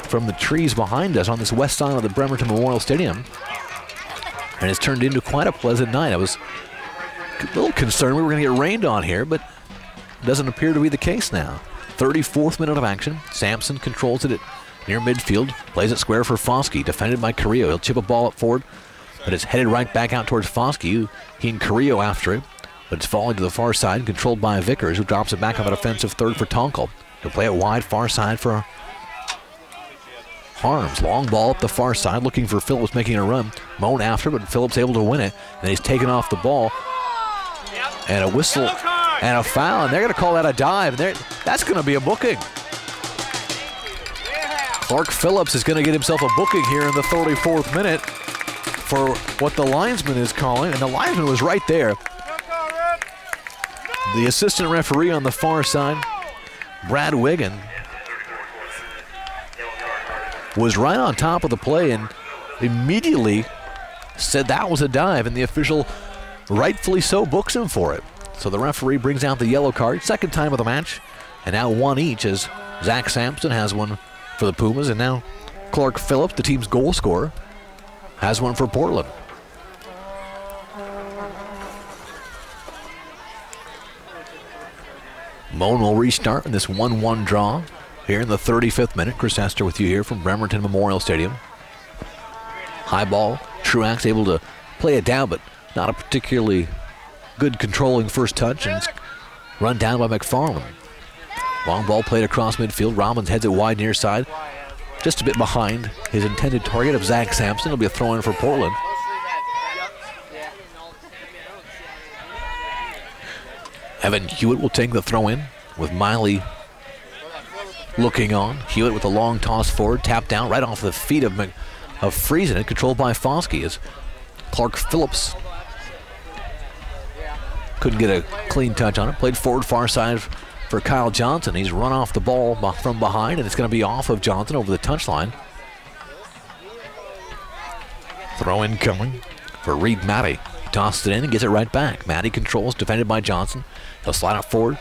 from the trees behind us on this west side of the Bremerton Memorial Stadium. And it's turned into quite a pleasant night. I was a little concerned we were going to get rained on here, but it doesn't appear to be the case now. 34th minute of action. Sampson controls it at near midfield, plays it square for Foskey, defended by Carrillo. He'll chip a ball up forward but it's headed right back out towards Foskey. He and Carrillo after it, but it's falling to the far side, controlled by Vickers, who drops it back on an offensive third for Tonkel. He'll play it wide, far side for Harms. Long ball up the far side, looking for Phillips making a run. Moan after, but Phillips able to win it, and he's taken off the ball. And a whistle and a foul, and they're going to call that a dive. That's going to be a booking. Clark Phillips is going to get himself a booking here in the 34th minute for what the linesman is calling, and the linesman was right there. The assistant referee on the far side, Brad Wiggin, was right on top of the play and immediately said that was a dive, and the official rightfully so books him for it. So the referee brings out the yellow card, second time of the match, and now one each as Zach Sampson has one for the Pumas, and now Clark Phillips, the team's goal scorer, has one for Portland. Moan will restart in this 1-1 draw here in the 35th minute. Chris Hester with you here from Bremerton Memorial Stadium. High ball, Truax able to play it down, but not a particularly good controlling first touch, and it's run down by McFarland. Long ball played across midfield. Robbins heads it wide near side, just a bit behind his intended target of Zach Sampson. It'll be a throw-in for Portland. Evan Hewitt will take the throw-in with Miley looking on. Hewitt with a long toss forward, tapped down right off the feet of Friesen, and controlled by Foskey as Clark Phillips couldn't get a clean touch on it. Played forward far side for Kyle Johnson. He's run off the ball from behind, and it's going to be off of Johnson over the touchline. Throw in coming for Reed Matty. He tosses it in and gets it right back. Matty controls, defended by Johnson. He'll slide it forward.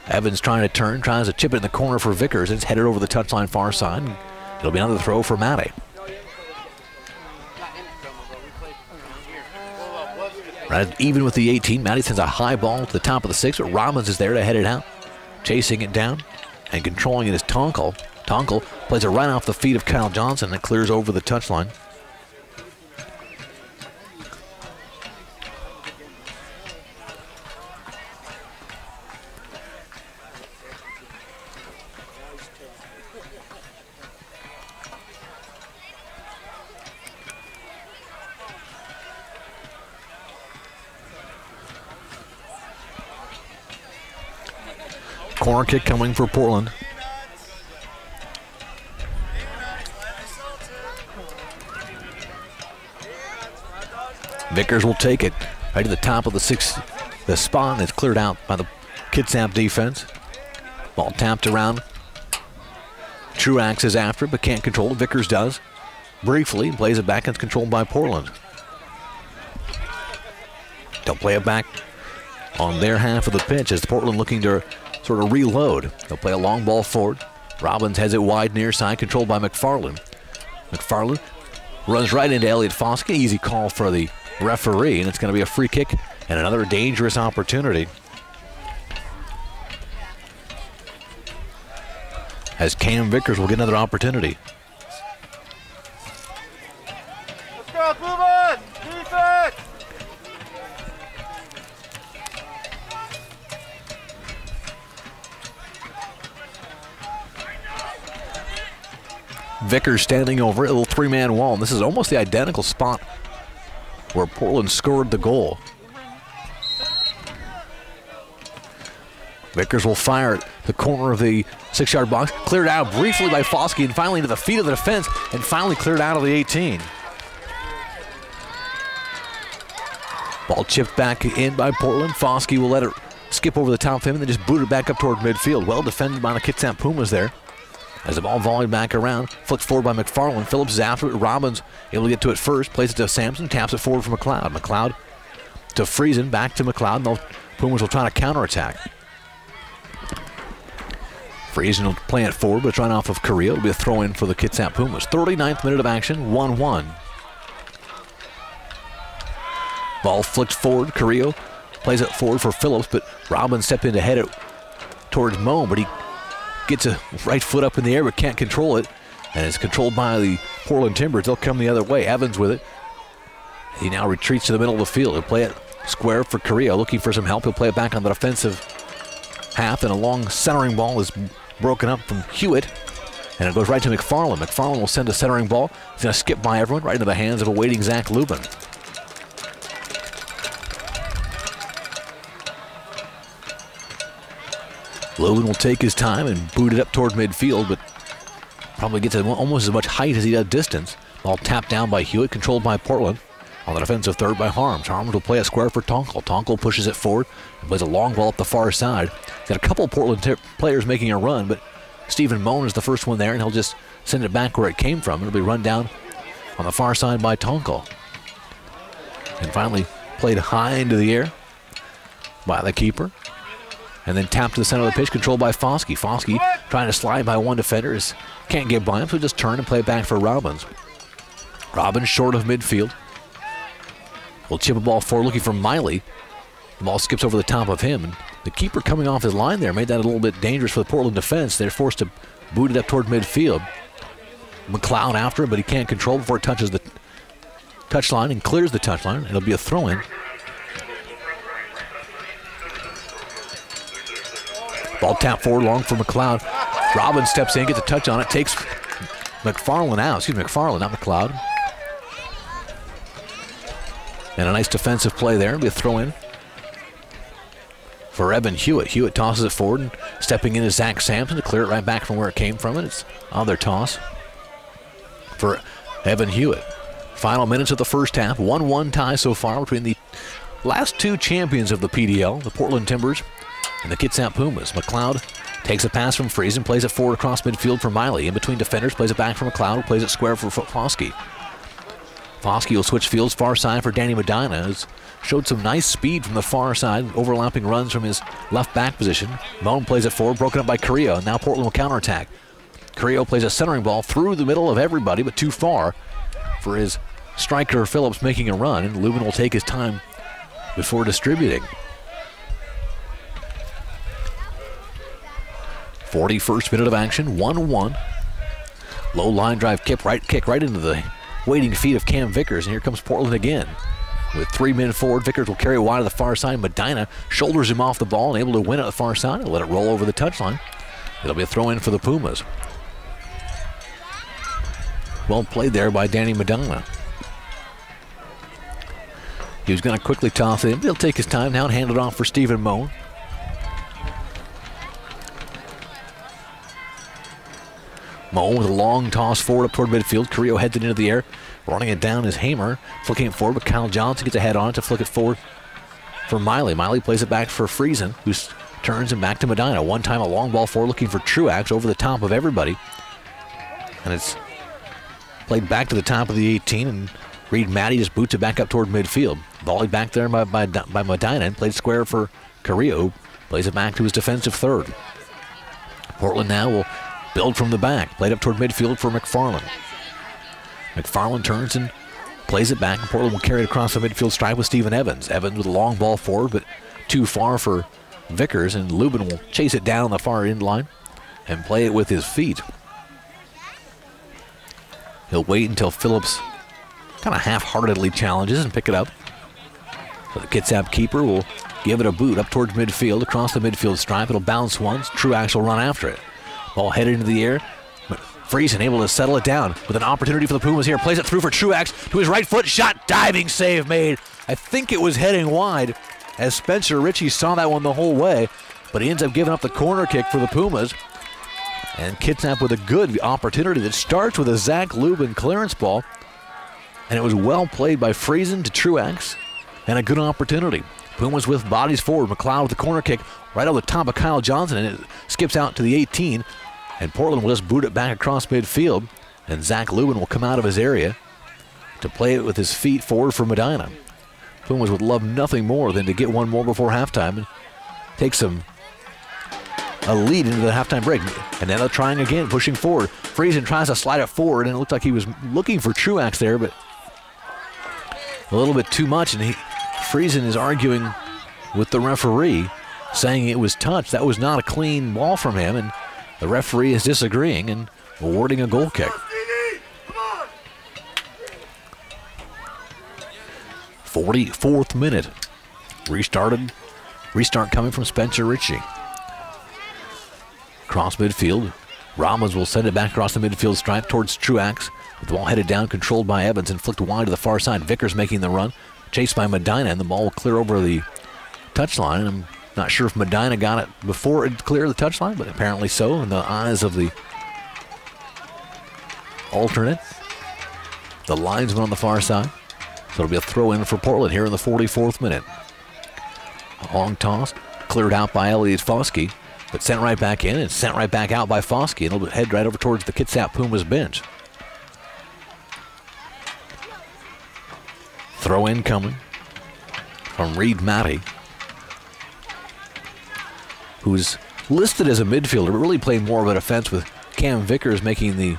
Evans trying to turn, tries to chip it in the corner for Vickers. It's headed over the touchline far side. It'll be another throw for Matty. Right even with the 18, Matty sends a high ball to the top of the 6, but Robbins is there to head it out. Chasing it down and controlling it is Tonkel. Tonkel plays it right off the feet of Kyle Johnson and it clears over the touchline. Corner kick coming for Portland. Vickers will take it right to the top of the spot, and it's cleared out by the Kitsap defense. Ball tapped around. Truax is after it, but can't control it. Vickers does. Briefly, plays it back, and it's controlled by Portland. They'll play it back on their half of the pitch as Portland looking to sort of reload. They'll play a long ball forward. Robbins has it wide near side, controlled by McFarland. McFarland runs right into Elliot Foskey. Easy call for the referee, and it's going to be a free kick and another dangerous opportunity as Cam Vickers will get another opportunity. Let's go, Pumas! Defense! Vickers standing over it, a little three-man wall. And this is almost the identical spot where Portland scored the goal. Vickers will fire at the corner of the 6-yard box. Cleared out briefly by Foskey and finally to the feet of the defense and finally cleared out of the 18. Ball chipped back in by Portland. Foskey will let it skip over the top of him and then just boot it back up toward midfield. Well defended by the Kitsap Pumas there. As the ball volleyed back around, flicked forward by McFarland. Phillips is after it. Robbins able to get to it first. Plays it to Sampson. Taps it forward for McLeod. McLeod to Friesen. Back to McLeod. And the Pumas will try to counterattack. Friesen will play it forward, but it's run off of Carrillo. It'll be a throw-in for the Kitsap Pumas. 39th minute of action. 1-1. Ball flicked forward. Carrillo plays it forward for Phillips, but Robbins stepped in to head it towards Moan, but he gets a right foot up in the air but can't control it. And it's controlled by the Portland Timbers. They'll come the other way. Evans with it. He now retreats to the middle of the field. He'll play it square for Carrillo, looking for some help. He'll play it back on the defensive half, and a long centering ball is broken up from Hewitt, and it goes right to McFarland. McFarland will send a centering ball. He's going to skip by everyone, right into the hands of a waiting Zach Lubin. Lubin will take his time and boot it up toward midfield, but probably gets almost as much height as he does distance. Ball tapped down by Hewitt, controlled by Portland. On the defensive third by Harms. Harms will play a square for Tonkel. Tonkel pushes it forward and plays a long ball up the far side. Got a couple Portland players making a run, but Stephen Moan is the first one there, and he'll just send it back where it came from. It'll be run down on the far side by Tonkel. And finally played high into the air by the keeper. And then tapped to the center of the pitch, controlled by Foskey. Foskey trying to slide by one defender. Can't get by him, so just turn and play it back for Robbins. Robbins short of midfield. Will chip a ball forward, looking for Miley. The ball skips over the top of him, and the keeper coming off his line there made that a little bit dangerous for the Portland defense. They're forced to boot it up toward midfield. McLeod after him, but he can't control before it touches the touchline and clears the touchline. It'll be a throw-in. Ball tapped forward, long for McLeod. Robbins steps in, gets a touch on it, takes McFarland out. Excuse me, McFarland, not McLeod. And a nice defensive play there. It'll be a throw-in for Evan Hewitt. Hewitt tosses it forward, and stepping in is Zach Sampson to clear it right back from where it came from. And it's another toss for Evan Hewitt. Final minutes of the first half. 1-1 tie so far between the last two champions of the PDL, the Portland Timbers and the Kitsap Pumas. McLeod takes a pass from Friesen, plays it forward across midfield for Miley. In between defenders, plays it back for McLeod, who plays it square for Foskey. Foskey will switch fields far side for Danny Medina. Has showed some nice speed from the far side, overlapping runs from his left back position. Moan plays it forward, broken up by Carrillo, and now Portland will counterattack. Carrillo plays a centering ball through the middle of everybody, but too far for his striker Phillips making a run, and Lubin will take his time before distributing. 41st minute of action, 1-1. Low line drive kick right into the waiting feet of Cam Vickers, and here comes Portland again. With 3 men forward, Vickers will carry wide to the far side. Medina shoulders him off the ball and able to win at the far side. He'll let it roll over the touchline. It'll be a throw-in for the Pumas. Well played there by Danny Medina. He was going to quickly toss it in, but he'll take his time now and hand it off for Stephen Moan. Moan with a long toss forward up toward midfield. Carrillo heads it into the air. Running it down is Hamer. Flicking it forward, but Kyle Johnson gets a head on it to flick it forward for Miley. Miley plays it back for Friesen, who turns him back to Medina. One time a long ball forward looking for Truax over the top of everybody. And it's played back to the top of the 18, and Reed Matty just boots it back up toward midfield. Volleyed back there by Medina and played square for Carrillo. Plays it back to his defensive third. Portland now will build from the back. Played up toward midfield for McFarland. McFarland turns and plays it back, and Portland will carry it across the midfield stripe with Stephen Evans. Evans with a long ball forward, but too far for Vickers, and Lubin will chase it down the far end line and play it with his feet. He'll wait until Phillips kind of half-heartedly challenges and pick it up. So the Kitsap keeper will give it a boot up towards midfield, across the midfield stripe. It'll bounce once. Truax will run after it. Ball headed into the air. Friesen able to settle it down with an opportunity for the Pumas here. Plays it through for Truax to his right foot. Shot, diving save made. I think it was heading wide as Spencer Ritchie saw that one the whole way, but he ends up giving up the corner kick for the Pumas. And Kitsap with a good opportunity that starts with a Zach Lubin clearance ball. And it was well played by Friesen to Truax, and a good opportunity. Pumas with bodies forward. McLeod with the corner kick right on the top of Kyle Johnson, and it skips out to the 18. And Portland will just boot it back across midfield, and Zach Lubin will come out of his area to play it with his feet forward for Medina. Pumas would love nothing more than to get one more before halftime and take a lead into the halftime break. And then they're trying again, pushing forward. Friesen tries to slide it forward, and it looked like he was looking for Truax there, but a little bit too much, and Friesen is arguing with the referee, saying it was touched. That was not a clean ball from him, and the referee is disagreeing and awarding a goal kick. 44th minute. Restart coming from Spencer Ritchie. Cross midfield. Robbins will send it back across the midfield stripe towards Truax. With the ball headed down, controlled by Evans and flicked wide to the far side. Vickers making the run. Chased by Medina, and the ball will clear over the touchline. I'm not sure if Medina got it before it cleared the touchline, but apparently so in the eyes of the alternate. The linesman on the far side. So it'll be a throw in for Portland here in the 44th minute. A long toss, cleared out by Elliot Foskey, but sent right back in and sent right back out by Foskey. And it'll head right over towards the Kitsap Pumas bench. Throw in coming from Reed Matty, who's listed as a midfielder, but really playing more of a defense, with Cam Vickers making the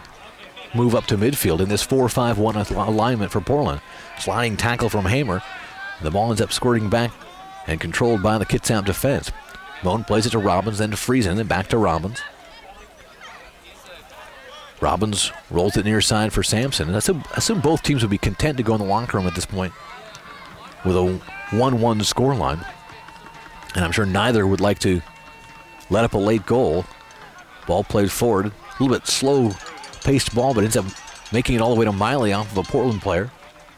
move up to midfield in this 4-5-1 alignment for Portland. Sliding tackle from Hamer. The ball ends up squirting back and controlled by the Kitsap defense. Moan plays it to Robbins, then to Friesen, then back to Robbins. Robbins rolls it near side for Sampson. And I assume both teams would be content to go in the locker room at this point with a 1-1 scoreline. And I'm sure neither would like to let up a late goal. Ball played forward. A little bit slow-paced ball, but ends up making it all the way to Miley off of a Portland player.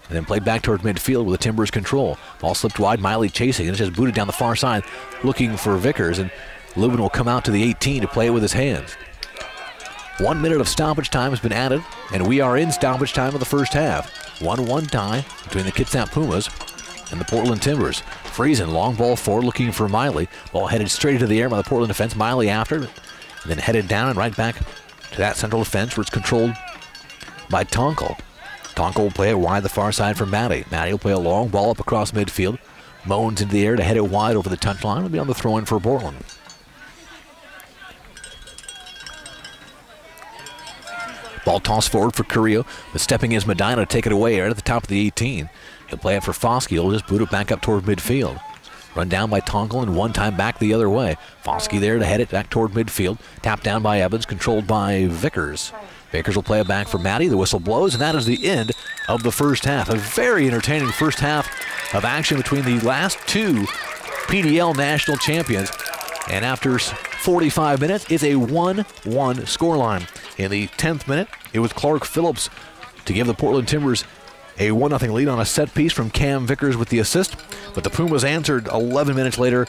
And then played back toward midfield with the Timbers control. Ball slipped wide, Miley chasing, and it's just booted down the far side looking for Vickers. And Lubin will come out to the 18 to play it with his hands. 1 minute of stoppage time has been added, and we are in stoppage time of the first half. 1-1 tie between the Kitsap Pumas and the Portland Timbers. Friesen, long ball forward looking for Miley. Ball headed straight into the air by the Portland defense. Miley after, and then headed down and right back to that central defense where it's controlled by Tonkel. Tonkel will play it wide the far side for Matty. Matty will play a long ball up across midfield. Moans into the air to head it wide over the touchline. It'll be on the throw-in for Portland. Ball tossed forward for Carrillo, but stepping is Medina to take it away right at the top of the 18. He'll play it for Foskey. He'll just boot it back up toward midfield. Run down by Tonkel and one time back the other way. Foskey there to head it back toward midfield. Tapped down by Evans, controlled by Vickers. Vickers will play it back for Matty. The whistle blows, and that is the end of the first half. A very entertaining first half of action between the last two PDL national champions. And after 45 minutes, it's a 1-1 scoreline. In the 10th minute, it was Clark Phillips to give the Portland Timbers a 1-0 lead on a set piece from Cam Vickers with the assist. But the Pumas answered 11 minutes later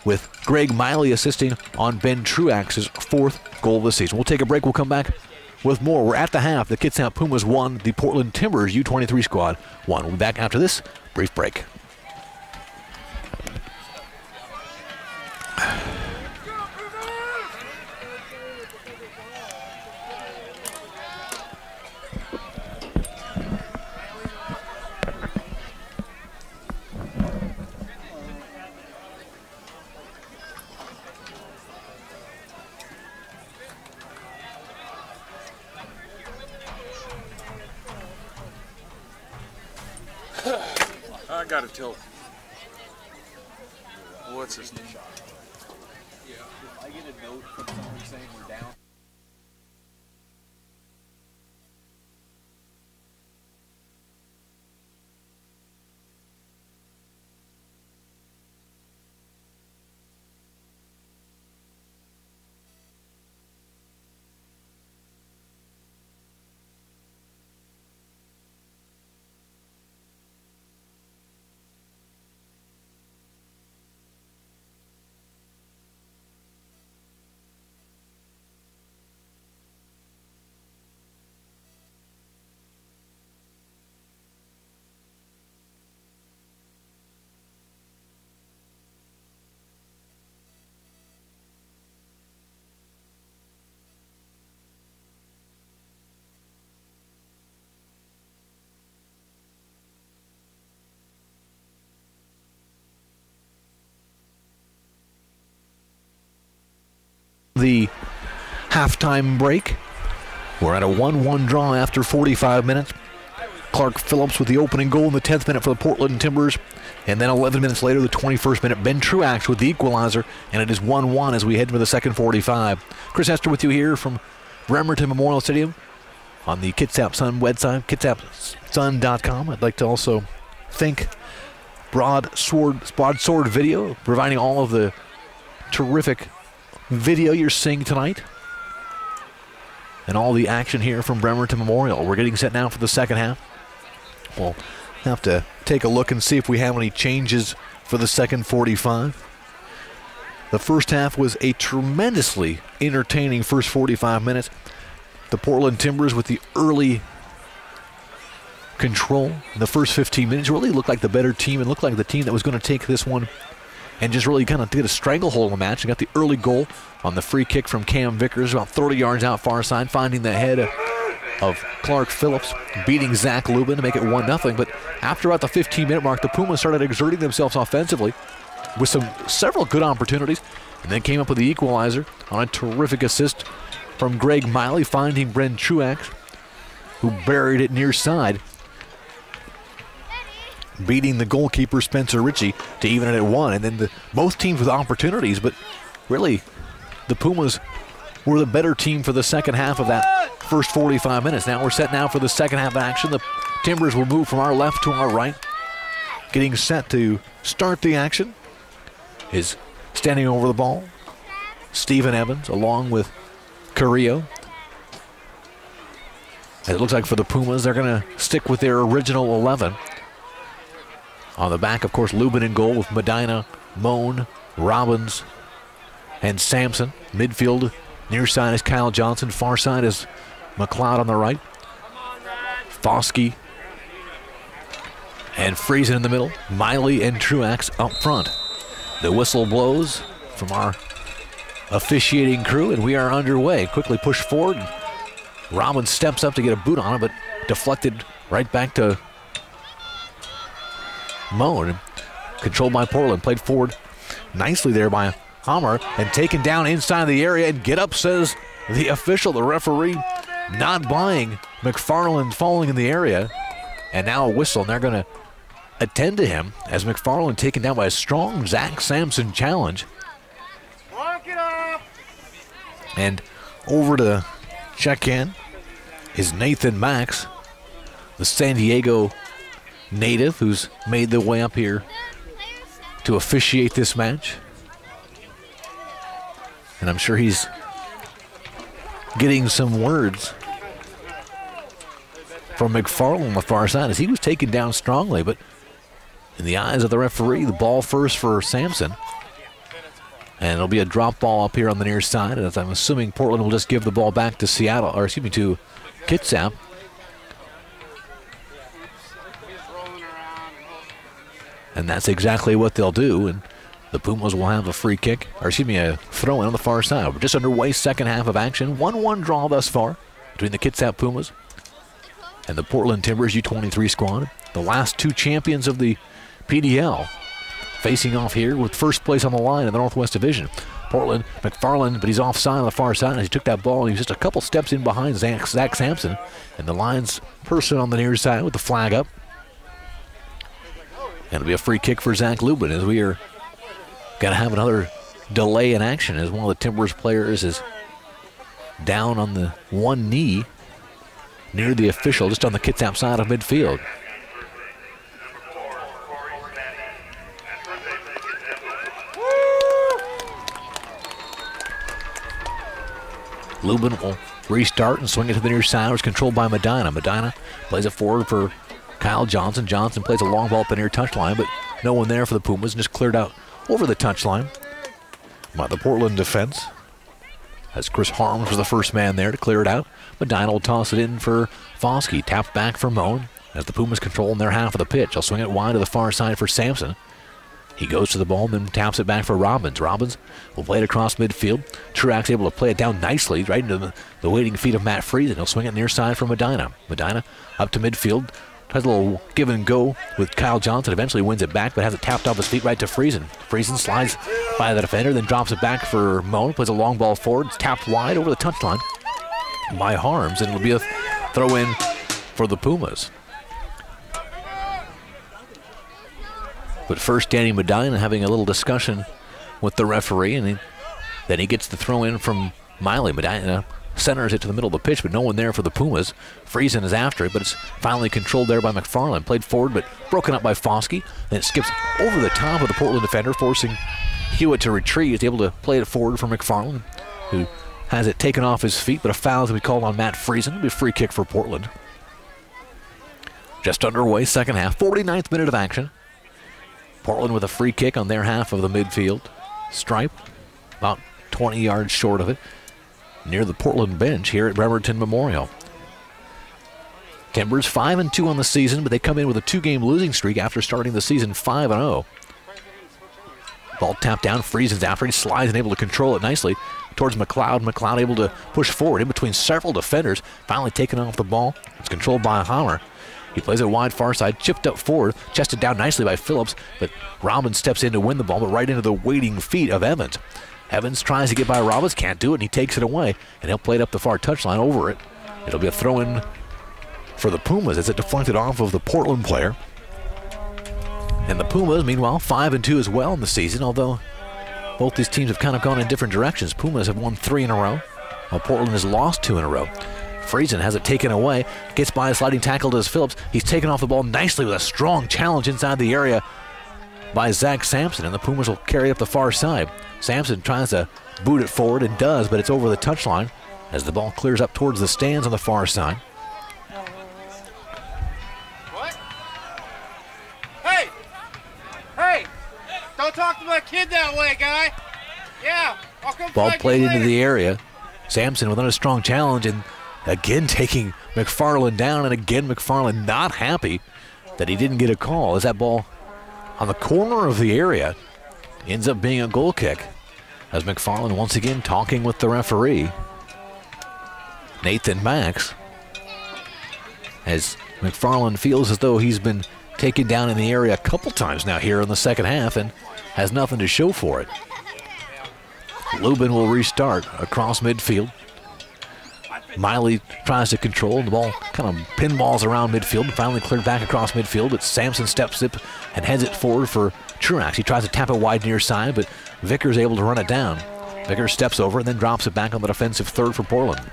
with Greg Miley assisting on Ben Truax's 4th goal of the season. We'll take a break. We'll come back with more. We're at the half. The Kitsap Pumas won. The Portland Timbers U23 squad won. We'll be back after this brief break. I got it till. What's this? Yeah, if I get a note from someone saying we're down. The halftime break. We're at a 1-1 draw after 45 minutes. Clark Phillips with the opening goal in the 10th minute for the Portland Timbers. And then 11 minutes later, the 21st minute, Ben Truax with the equalizer. And it is 1-1 as we head into the second 45. Chris Hester with you here from Bremerton Memorial Stadium on the Kitsap Sun website, kitsapsun.com. I'd like to also thank broadsword video, providing all of the terrific video you're seeing tonight. And all the action here from Bremerton Memorial. We're getting set now for the second half. We'll have to take a look and see if we have any changes for the second 45. The first half was a tremendously entertaining first 45 minutes. The Portland Timbers with the early control in the first 15 minutes really looked like the better team and looked like the team that was going to take this one and just really kind of get a stranglehold on the match. And got the early goal on the free kick from Cam Vickers, about 30 yards out far side, finding the head of Clark Phillips, beating Zach Lubin to make it 1-0. But after about the 15-minute mark, the Pumas started exerting themselves offensively with several good opportunities, and then came up with the equalizer on a terrific assist from Greg Miley, finding Bren Truax, who buried it near side, beating the goalkeeper Spencer Ritchie to even it at 1. And then both teams with opportunities, but really the Pumas were the better team for the second half of that first 45 minutes. Now we're set now for the second half action. The Timbers will move from our left to our right. Getting set to start the action is standing over the ball Stephen Evans along with Carrillo. It looks like for the Pumas they're going to stick with their original 11. On the back, of course, Lubin in goal with Medina, Moan, Robbins, and Sampson. Midfield, near side is Kyle Johnson. Far side is McLeod on the right. Foskey and Friesen in the middle. Miley and Truax up front. The whistle blows from our officiating crew, and we are underway. Quickly pushed forward. Robbins steps up to get a boot on it, but deflected right back to Moan. Controlled by Portland. Played forward nicely there by Hammer and taken down inside the area. And get up, says the official, the referee, not buying McFarland falling in the area. And now a whistle, and they're going to attend to him as McFarland taken down by a strong Zach Sampson challenge. And over to check in is Nathan Max, the San Diego native who's made the way up here to officiate this match. And I'm sure he's getting some words from McFarland on the far side as he was taken down strongly, but in the eyes of the referee, the ball first for Sampson. And it'll be a drop ball up here on the near side, as I'm assuming Portland will just give the ball back to to Kitsap. And that's exactly what they'll do. And the Pumas will have a free kick, a throw in on the far side. We're just underway, second half of action. 1-1 draw thus far between the Kitsap Pumas and the Portland Timbers U23 squad. The last two champions of the PDL facing off here with first place on the line in the Northwest Division. Portland, McFarland, but he's offside on the far side as he took that ball. He was just a couple steps in behind Zach Sampson. And the line's person on the near side with the flag up. And it'll be a free kick for Zach Lubin as we are going to have another delay in action as one of the Timbers players is down on the one knee near the official, just on the Kitsap side of midfield. Lubin will restart and swing it to the near side. It's controlled by Medina. Medina plays it forward for Kyle Johnson. Johnson plays a long ball up the near touchline, but no one there for the Pumas, and just cleared out over the touchline by the Portland defense. As Chris Harms was the first man there to clear it out. Medina will toss it in for Foskey. Tapped back for Moan as the Pumas control in their half of the pitch. They'll swing it wide to the far side for Sampson. He goes to the ball and then taps it back for Robbins. Robbins will play it across midfield. Truax able to play it down nicely right into the waiting feet of Matt Friesen. He'll swing it near side for Medina. Medina up to midfield. Tries a little give and go with Kyle Johnson. Eventually wins it back, but has it tapped off his feet right to Friesen. Friesen slides by the defender, then drops it back for Moan. Plays a long ball forward. It's tapped wide over the touchline by Harms, and it'll be a throw in for the Pumas. But first, Danny Medina having a little discussion with the referee, and then he gets the throw in from Miley. Medina centers it to the middle of the pitch, but no one there for the Pumas. Friesen is after it, but it's finally controlled there by McFarland. Played forward, but broken up by Foskey. Then it skips over the top of the Portland defender, forcing Hewitt to retreat. He's able to play it forward for McFarland, who has it taken off his feet, but a foul to be called on Matt Friesen. It'll be a free kick for Portland. Just underway, second half, 49th minute of action. Portland with a free kick on their half of the midfield stripe, about 20 yards short of it, near the Portland bench here at Bremerton Memorial. Timbers 5-2 on the season, but they come in with a 2-game losing streak after starting the season 5-0. Ball tapped down, Friesen's after, he slides and able to control it nicely towards McLeod. McLeod able to push forward in between several defenders, finally taken off the ball. It's controlled by Hammer. He plays it wide far side, chipped up forward, chested down nicely by Phillips, but Robbins steps in to win the ball, but right into the waiting feet of Evans. Evans tries to get by Robbins, can't do it, and he takes it away, and he'll play it up the far touchline over it. It'll be a throw-in for the Pumas as it deflected off of the Portland player. And the Pumas, meanwhile, 5-2 as well in the season, although both these teams have kind of gone in different directions. Pumas have won 3 in a row, while Portland has lost 2 in a row. Friesen has it taken away, gets by a sliding tackle to Phillips. He's taken off the ball nicely with a strong challenge inside the area by Zach Sampson, and the Pumas will carry it up the far side. Sampson tries to boot it forward and does, but it's over the touchline as the ball clears up towards the stands on the far side. What? Hey! Hey! Don't talk to my kid that way, guy! Yeah, I'll come Ball find played you into later. the area. Sampson with another strong challenge, and again taking McFarland down, and again McFarland not happy that he didn't get a call as that ball on the corner of the area ends up being a goal kick. As McFarland once again talking with the referee, Nathan Max, as McFarland feels as though he's been taken down in the area a couple times now here in the second half and has nothing to show for it. Lubin will restart across midfield. Miley tries to control. The ball kind of pinballs around midfield and finally cleared back across midfield, but Sampson steps up and heads it forward for Truax. He tries to tap it wide near side, but Vickers able to run it down. Vickers steps over and then drops it back on the defensive third for Portland.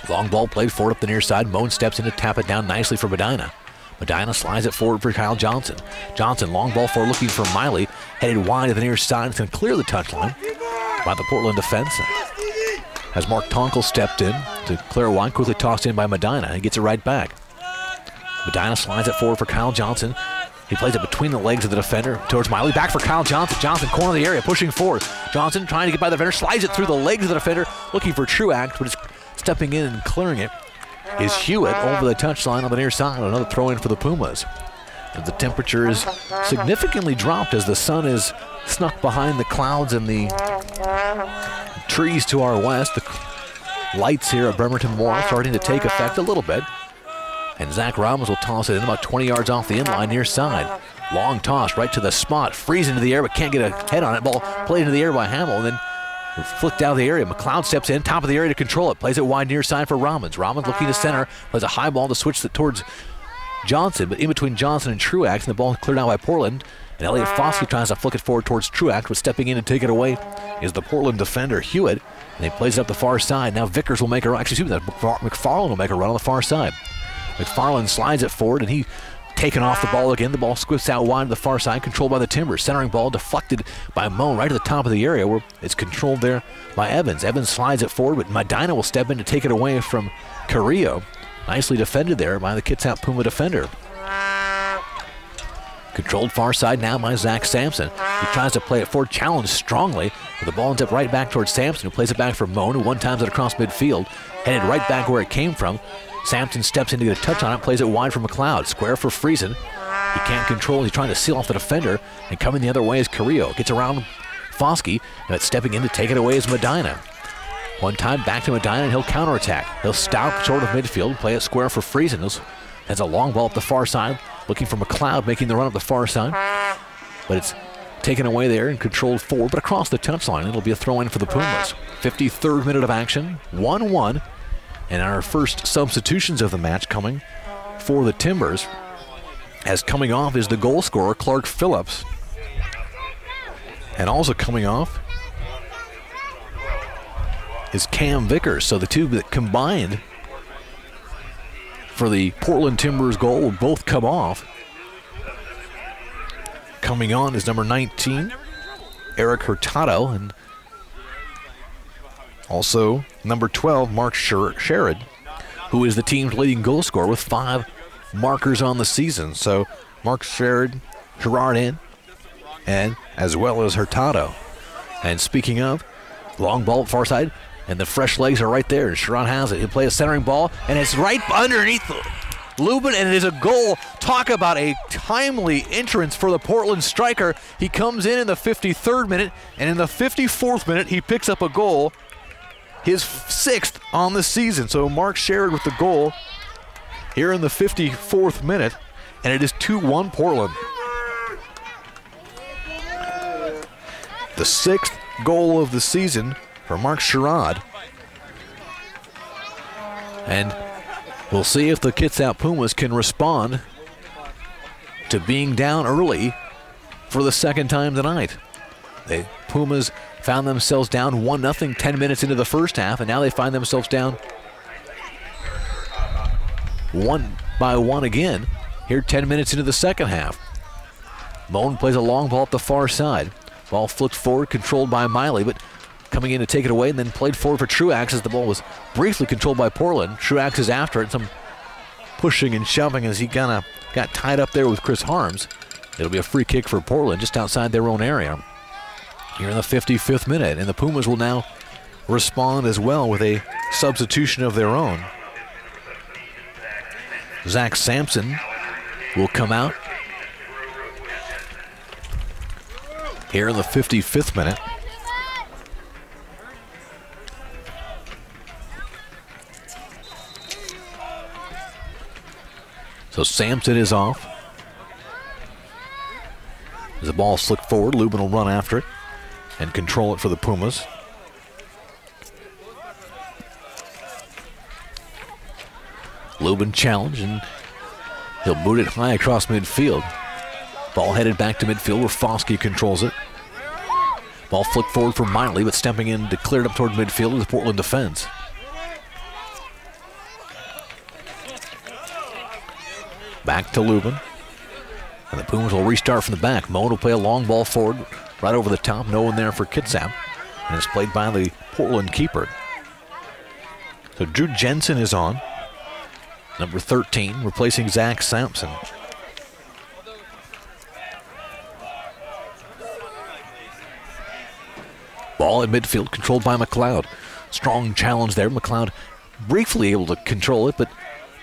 Long ball played forward up the near side. Moan steps in to tap it down nicely for Medina. Medina slides it forward for Kyle Johnson. Johnson, long ball forward looking for Miley, headed wide to the near side. It's going to clear the touchline by the Portland defense. As Mark Tonkel stepped in to clear wide, quickly tossed in by Medina. He gets it right back. Medina slides it forward for Kyle Johnson. He plays it between the legs of the defender towards Miley. Back for Kyle Johnson. Johnson, corner of the area, pushing forward. Johnson trying to get by the defender, slides it through the legs of the defender, looking for Truax, but is stepping in and clearing it is Hewitt over the touchline on the near side. Another throw in for the Pumas. And the temperature is significantly dropped as the sun is snuck behind the clouds and the trees to our west. The lights here at Bremerton Memorial starting to take effect a little bit. And Zach Robbins will toss it in about 20 yards off the inline near side. Long toss right to the spot. Freeze into the air but can't get a head on it. Ball played into the air by Hamill and then flicked out of the area. McLeod steps in, top of the area to control it. Plays it wide near side for Robbins. Robbins looking to center. Plays a high ball to switch it towards Johnson, but in between Johnson and Truax, and the ball cleared out by Portland. And Elliot Foskey tries to flick it forward towards Truax, but stepping in and take it away is the Portland defender, Hewitt. And he plays it up the far side. Now Vickers will make a run. Actually, excuse me, McFarland will make a run on the far side. McFarland slides it forward, and he taken off the ball again. The ball squiffs out wide to the far side, controlled by the Timbers. Centering ball deflected by Moan right to the top of the area where it's controlled there by Evans. Evans slides it forward, but Medina will step in to take it away from Carrillo. Nicely defended there by the Kitsap Puma defender. Controlled far side now by Zach Sampson. He tries to play it forward, challenged strongly, but the ball ends up right back towards Sampson, who plays it back for Moan, who one times it across midfield, headed right back where it came from. Sampson steps in to get a touch on it, plays it wide for McLeod. Square for Friesen. He can't control, he's trying to seal off the defender, and coming the other way is Carrillo. Gets around Foskey, and it's stepping in to take it away is Medina. One time back to Medina, and he'll counterattack. He'll stop short of midfield, play it square for Friesen. That's a long ball up the far side, looking for McLeod, making the run up the far side. But it's taken away there and controlled forward, but across the touchline. It'll be a throw-in for the Pumas. 53rd minute of action, 1-1. And our first substitutions of the match coming for the Timbers. As coming off is the goal scorer, Clark Phillips. And also coming off is Cam Vickers. So the two that combined for the Portland Timbers goal will both come off. Coming on is number 19, Eric Hurtado, and also number 12, Mark Sherrod, who is the team's leading goal scorer with 5 markers on the season. So Mark Sherrod, Gerard in, and as well as Hurtado. And speaking of, long ball far side, and the fresh legs are right there, and Sherrod has it. He'll play a centering ball, and it's right underneath Lubin, and it is a goal. Talk about a timely entrance for the Portland striker. He comes in the 53rd minute, and in the 54th minute, he picks up a goal, his 6th on the season. So Mark Sherrod with the goal here in the 54th minute, and it is 2-1 Portland. The 6th goal of the season for Mark Sherrod. And we'll see if the Kitsap Pumas can respond to being down early for the second time tonight. The Pumas found themselves down 1-0 10 minutes into the first half, and now they find themselves down 1-1 again here 10 minutes into the second half. Moan plays a long ball up the far side. Ball flipped forward, controlled by Miley, but coming in to take it away, and then played forward for Truax as the ball was briefly controlled by Portland. Truax is after it, some pushing and shoving as he kind of got tied up there with Chris Harms. It'll be a free kick for Portland just outside their own area here in the 55th minute, and the Pumas will now respond as well with a substitution of their own. Zach Sampson will come out here in the 55th minute. So Sampson is off. As the ball slipped forward, Lubin will run after it and control it for the Pumas. Lubin challenged, and he'll boot it high across midfield. Ball headed back to midfield where Foskey controls it. Ball flicked forward for Miley, but stepping in to clear it up toward midfield with the Portland defense. Back to Lubin. And the Pumas will restart from the back. Moan will play a long ball forward, right over the top. No one there for Kitsap. And it's played by the Portland keeper. So Drew Jensen is on. Number 13, replacing Zach Sampson. Ball in midfield, controlled by McLeod. Strong challenge there. McLeod briefly able to control it, but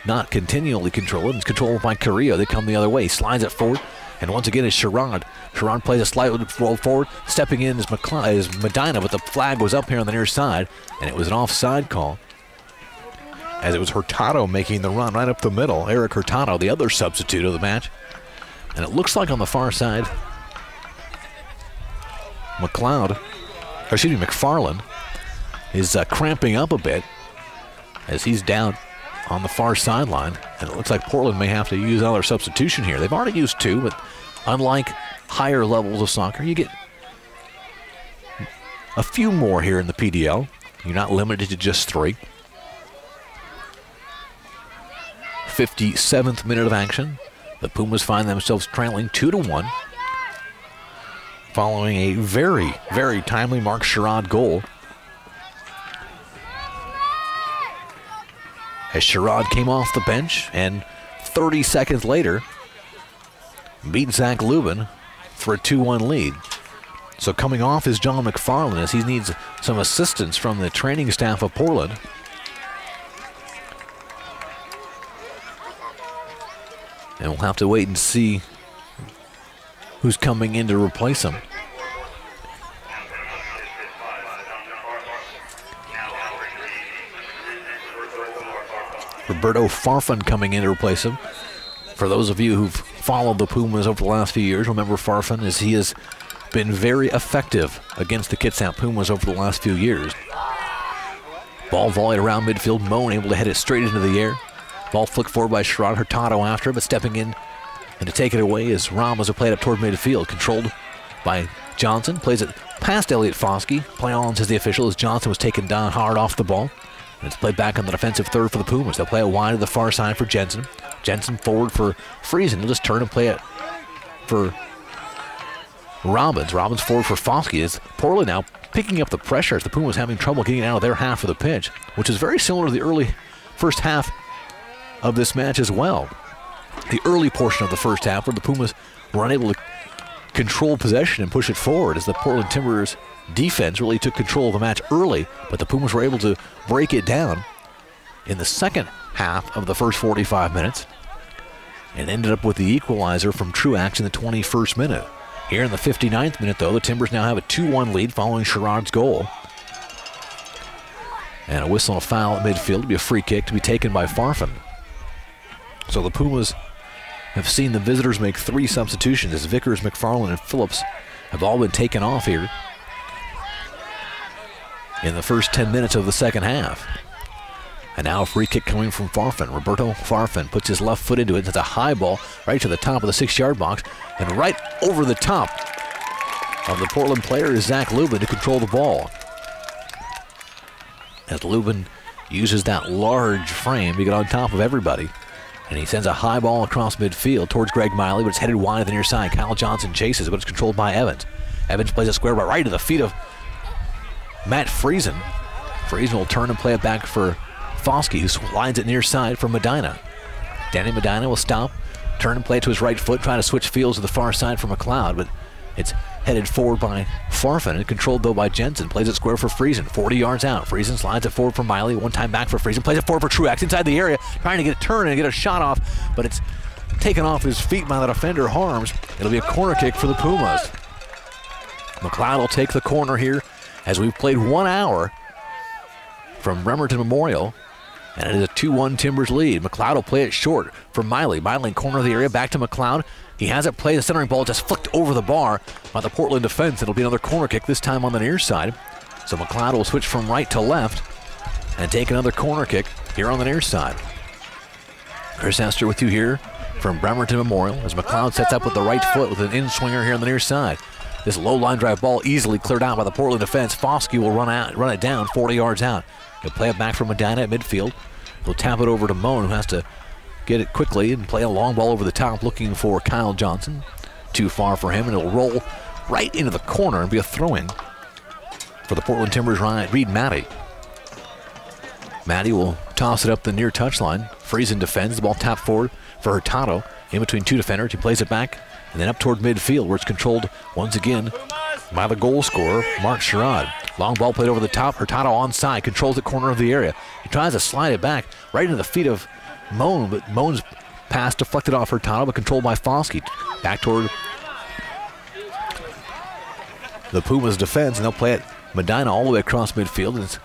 not continually control it. It's controlled by Carrillo. They come the other way. Slides it forward, and once again is Sherrod. Sherrod plays a slight roll forward. Stepping in is Medina, but the flag was up here on the near side, and it was an offside call, as it was Hurtado making the run right up the middle. Eric Hurtado, the other substitute of the match. And it looks like on the far side, McFarland is cramping up a bit as he's down on the far sideline. And it looks like Portland may have to use another substitution here. They've already used 2, but unlike higher levels of soccer, you get a few more here in the PDL. You're not limited to just 3. 57th minute of action. The Pumas find themselves trailing 2-1 following a very, very timely Mark Sherrod goal. As Sherrod came off the bench and 30 seconds later beat Zach Lubin for a 2-1 lead. So coming off is John McFarland as he needs some assistance from the training staff of Portland. And we'll have to wait and see who's coming in to replace him. Roberto Farfan coming in to replace him. For those of you who've followed the Pumas over the last few years, remember Farfan as he has been very effective against the Kitsap Pumas over the last few years. Ball volleyed around midfield. Moan able to head it straight into the air. Ball flicked forward by Sherrod. Hurtado after, but stepping in and to take it away is Ramos, who played up toward midfield, controlled by Johnson plays it past Elliott Foskey. Play on, says the official, as Johnson was taken down hard off the ball. And it's played back on the defensive third for the Pumas. They'll play it wide to the far side for Jensen. Jensen forward for Friesen. He'll just turn and play it for Robbins. Robbins forward for Foskey. As Portland now picking up the pressure as the Pumas having trouble getting out of their half of the pitch, which is very similar to the early first half of this match as well. The early portion of the first half where the Pumas were unable to control possession and push it forward as the Portland Timbers defense really took control of the match early, but the Pumas were able to break it down in the second half of the first 45 minutes and ended up with the equalizer from Truax in the 21st minute. Here in the 59th minute, though, the Timbers now have a 2-1 lead following Sherrod's goal. And a whistle and a foul at midfield to be a free kick to be taken by Farfan. So the Pumas have seen the visitors make 3 substitutions as Vickers, McFarland, and Phillips have all been taken off here in the first 10 minutes of the second half. And now a free kick coming from Farfan. Roberto Farfan puts his left foot into it. It's a high ball right to the top of the 6-yard box. And right over the top of the Portland player is Zach Lubin to control the ball. As Lubin uses that large frame to get on top of everybody. And he sends a high ball across midfield towards Greg Miley, but it's headed wide to the near side. Kyle Johnson chases it, but it's controlled by Evans. Evans plays a square right to the feet of Matt Friesen. Friesen will turn and play it back for Foskey, who slides it near side for Medina. Danny Medina will stop, turn and play it to his right foot, try to switch fields to the far side for McLeod, but it's headed forward by Farfan and controlled though by Jensen. Plays it square for Friesen, 40 yards out. Friesen slides it forward for Miley, one time back for Friesen, plays it forward for Truax inside the area, trying to get a turn and get a shot off, but it's taken off his feet by the defender Harms. It'll be a corner kick for the Pumas. McLeod will take the corner here as we've played 1 hour from Bremerton Memorial, and it is a 2-1 Timbers lead. McLeod will play it short for Miley. Miley in corner of the area, back to McLeod. He has it played, the centering ball just flicked over the bar by the Portland defense. It'll be another corner kick, this time on the near side. So McLeod will switch from right to left and take another corner kick here on the near side. Chris Hester with you here from Bremerton Memorial as McLeod sets up with the right foot with an in-swinger here on the near side. This low line drive ball easily cleared out by the Portland defense. Foskey will run it down 40 yards out. He'll play it back from Medina at midfield. He'll tap it over to Moan, who has to get it quickly and play a long ball over the top looking for Kyle Johnson. Too far for him, and it'll roll right into the corner and be a throw-in for the Portland Timbers Reed Matty. Matty will toss it up the near touchline. Friesen defends, the ball tapped forward for Hurtado. In between 2 defenders, he plays it back and then up toward midfield where it's controlled once again by the goal scorer, Mark Sherrod. Long ball played over the top. Hurtado onside, controls the corner of the area. He tries to slide it back right into the feet of Moan, but Moan's pass deflected off Hurtado, but controlled by Foskey. Back toward the Pumas defense, and they'll play it Medina all the way across midfield, and it's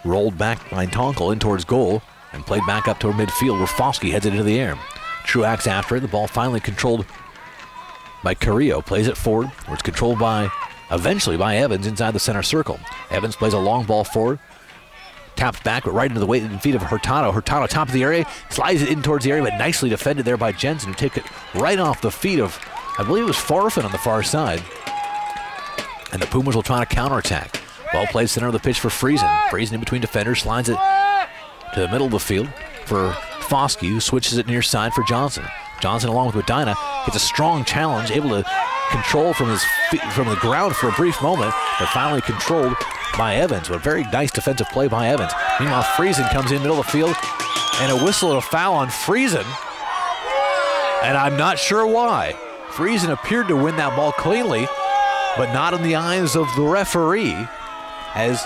rolled back by Tonkel in towards goal and played back up toward midfield where Foskey heads it into the air. Truax after it. The ball finally controlled by Carrillo. Plays it forward where it's controlled by, eventually by Evans inside the center circle. Evans plays a long ball forward. Tapped back, but right into the weight and feet of Hurtado. Hurtado top of the area, slides it in towards the area, but nicely defended there by Jensen, who take it right off the feet of, I believe it was Farfan on the far side. And the Pumas will try to counterattack. Ball played center of the pitch for Friesen. Friesen in between defenders, slides it to the middle of the field for Foskey, who switches it near side for Johnson. Johnson, along with Medina, gets a strong challenge, able to control from his feet, from the ground for a brief moment, but finally controlled by Evans. But a very nice defensive play by Evans. Meanwhile, Friesen comes in middle of the field, and a whistle and a foul on Friesen. And I'm not sure why. Friesen appeared to win that ball cleanly, but not in the eyes of the referee, as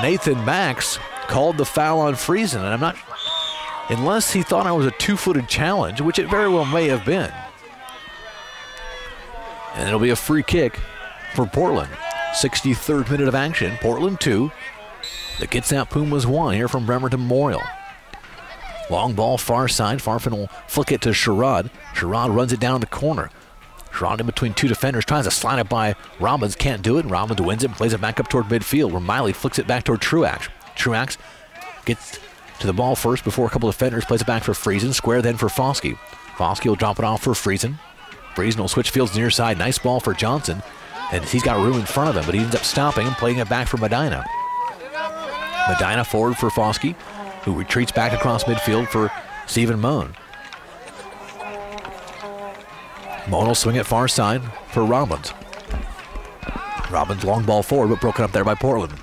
Nathan Max called the foul on Friesen. And I'm not, unless he thought I was a 2-footed challenge, which it very well may have been. And it'll be a free kick for Portland. 63rd minute of action. Portland 2. The Kitsap Pumas 1 here from Bremerton Memorial. Long ball far side. Farfan will flick it to Sherrod. Sherrod runs it down the corner. Sherrod in between 2 defenders. Tries to slide it by Robbins. Can't do it. Robbins wins it and plays it back up toward midfield where Miley flicks it back toward Truax. Truax gets to the ball first before a couple of defenders. Plays it back for Friesen. Square then for Foskey. Foskey will drop it off for Friesen. Friesen will switch fields near side. Nice ball for Johnson. And he's got room in front of him, but he ends up stopping and playing it back for Medina. Medina forward for Foskey, who retreats back across midfield for Stephen Moan. Moan will swing it far side for Robbins. Robbins long ball forward, but broken up there by Portland.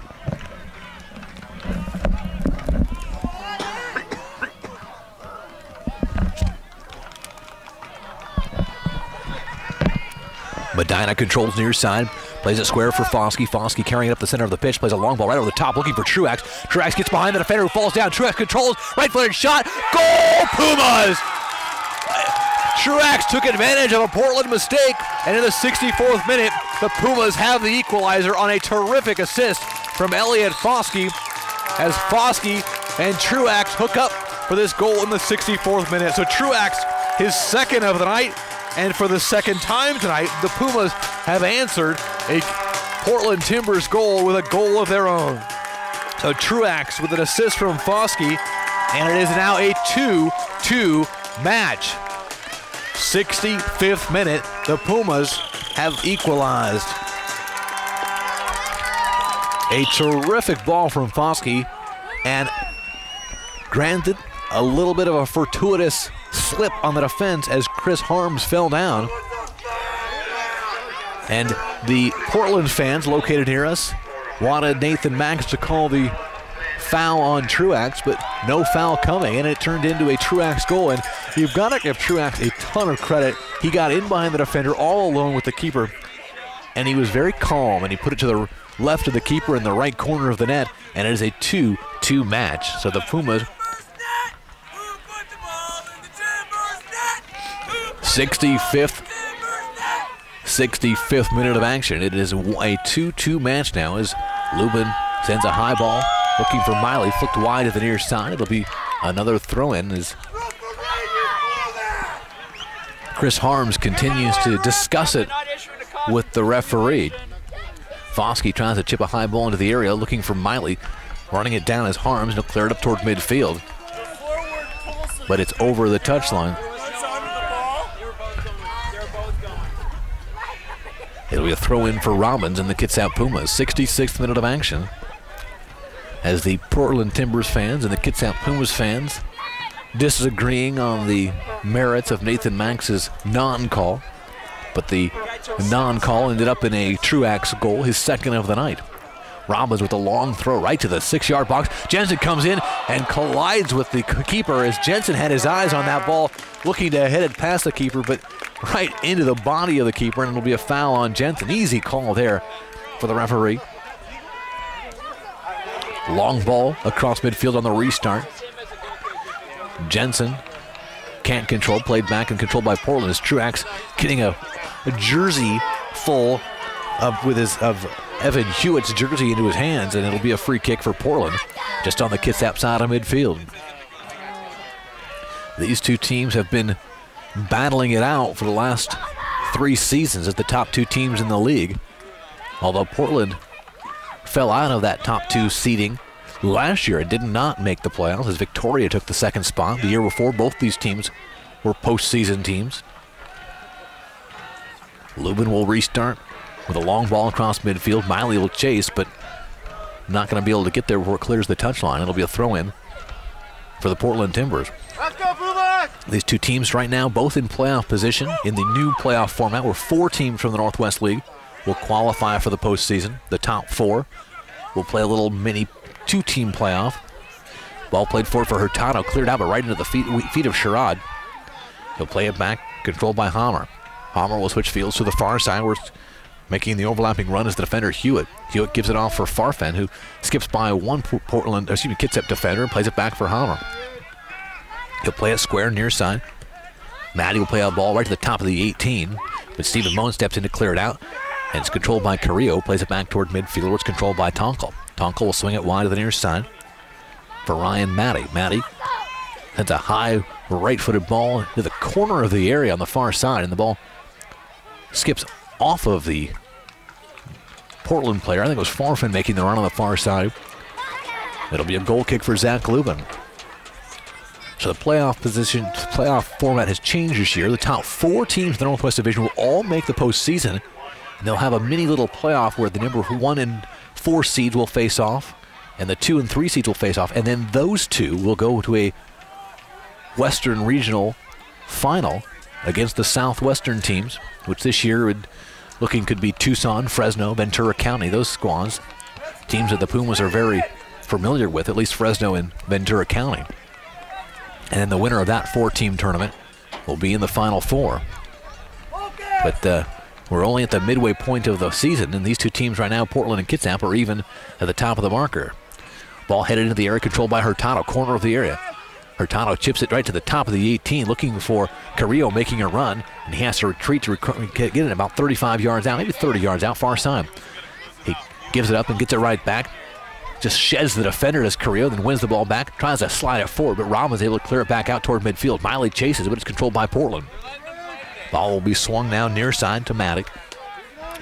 Medina controls near side, plays it square for Foskey. Foskey carrying it up the center of the pitch, plays a long ball right over the top, looking for Truax. Truax gets behind the defender who falls down. Truax controls, right-footed shot, goal, Pumas! Truax took advantage of a Portland mistake, and in the 64th minute, the Pumas have the equalizer on a terrific assist from Elliot Foskey, as Foskey and Truax hook up for this goal in the 64th minute. So Truax, his second of the night, and for the second time tonight, the Pumas have answered a Portland Timbers goal with a goal of their own. So Truax with an assist from Foskey, and it is now a 2-2 match. 65th minute, the Pumas have equalized. A terrific ball from Foskey, and granted, a little bit of a fortuitous slip on the defense as Chris Harms fell down. And the Portland fans located near us wanted Nathan Max to call the foul on Truax, but no foul coming, and it turned into a Truax goal. And you've got to give Truax a ton of credit. He got in behind the defender all alone with the keeper, and he was very calm, and he put it to the left of the keeper in the right corner of the net, and it is a 2-2 match. So the Pumas 65th minute of action. It is a 2-2 match now as Lubin sends a high ball looking for Miley, flicked wide to the near side. It'll be another throw-in as Chris Harms continues to discuss it with the referee. Foskey tries to chip a high ball into the area looking for Miley, running it down as Harms, and he'll clear it up toward midfield, but it's over the touchline. It'll be a throw-in for Robbins and the Kitsap Pumas. 66th minute of action as the Portland Timbers fans and the Kitsap Pumas fans disagreeing on the merits of Nathan Max's non-call, but the non-call ended up in a Truax goal, his second of the night. Robbins with a long throw right to the 6-yard box. Jensen comes in and collides with the keeper as Jensen had his eyes on that ball, looking to head it past the keeper, but right into the body of the keeper, and it'll be a foul on Jensen. Easy call there for the referee. Long ball across midfield on the restart. Jensen can't control, played back and controlled by Portland as Truax getting a jersey full of Evan Hewitt's jersey into his hands, and it'll be a free kick for Portland just on the Kitsap side of midfield. These two teams have been battling it out for the last 3 seasons as the top 2 teams in the league, although Portland fell out of that top 2 seeding last year and did not make the playoffs as Victoria took the second spot. The year before, both these teams were postseason teams. Lubin will restart with a long ball across midfield. Miley will chase, but not going to be able to get there before it clears the touchline. It'll be a throw-in for the Portland Timbers. Let's go, Pumas! These two teams right now both in playoff position in the new playoff format where 4 teams from the Northwest League will qualify for the postseason. The top 4 will play a little mini 2-team playoff. Ball played forward for Hurtado, cleared out, but right into the feet of Sherrod. He'll play it back, controlled by Hammer. Hammer will switch fields to the far side, where making the overlapping run is the defender Hewitt. Hewitt gives it off for Farfen, who skips by one Kitsap defender and plays it back for Hammer. He'll play it square near side. Maddie will play a ball right to the top of the 18, but Stephen Moan steps in to clear it out, and it's controlled by Carrillo, plays it back toward midfield, where it's controlled by Tonkel. Tonkel will swing it wide to the near side for Ryan Maddie. Maddie sends a high right-footed ball to the corner of the area on the far side, and the ball skips off of the Portland player. I think it was Farfen making the run on the far side. It'll be a goal kick for Zach Lubin. So the playoff format has changed this year. The top 4 teams in the Northwest Division will all make the postseason, And they'll have a mini little playoff where the number 1 and 4 seeds will face off, and the 2 and 3 seeds will face off, and then those two will go to a Western Regional final against the Southwestern teams, which this year could be Tucson, Fresno, Ventura County, those squads. Teams that the Pumas are very familiar with, at least Fresno and Ventura County. And then the winner of that 4-team tournament will be in the Final Four. But we're only at the midway point of the season, and these two teams right now, Portland and Kitsap, are even at the top of the marker. Ball headed into the area, controlled by Hurtado, corner of the area. Hurtado chips it right to the top of the 18, looking for Carrillo making a run, and he has to retreat to get it about 35 yards out, maybe 30 yards out, far side. He gives it up and gets it right back. Just sheds the defender as Carrillo, then wins the ball back, tries to slide it forward, but Robin's able to clear it back out toward midfield. Miley chases, but it's controlled by Portland. Ball will be swung now near side to Matty.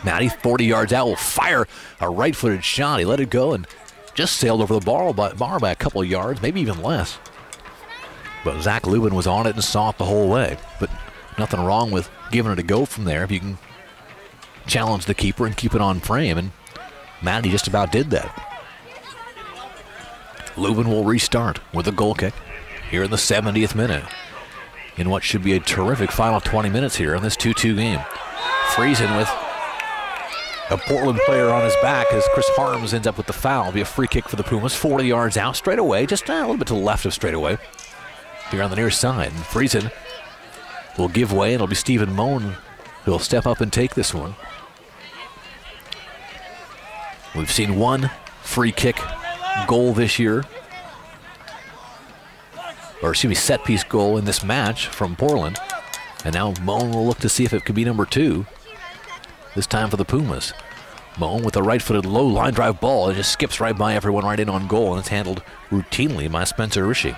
Matty, 40 yards out, will fire a right-footed shot. He let it go and just sailed over the bar by a couple of yards, maybe even less. But Zach Lubin was on it and saw it the whole way. But nothing wrong with giving it a go from there if you can challenge the keeper and keep it on frame. And Matty just about did that. Lubin will restart with a goal kick here in the 70th minute in what should be a terrific final 20 minutes here in this 2-2 game. Friesen with a Portland player on his back as Chris Harms ends up with the foul. It'll be a free kick for the Pumas, 40 yards out, straight away, just a little bit to the left of straight away. Here on the near side, and Friesen will give way, and it'll be Stephen Moan who'll step up and take this one. We've seen one free kick goal this year, or excuse me, set piece goal in this match from Portland, and now Moan will look to see if it could be number 2, this time for the Pumas. Moan with a right-footed low line drive ball, it just skips right by everyone right in on goal, and it's handled routinely by Spencer Rishi.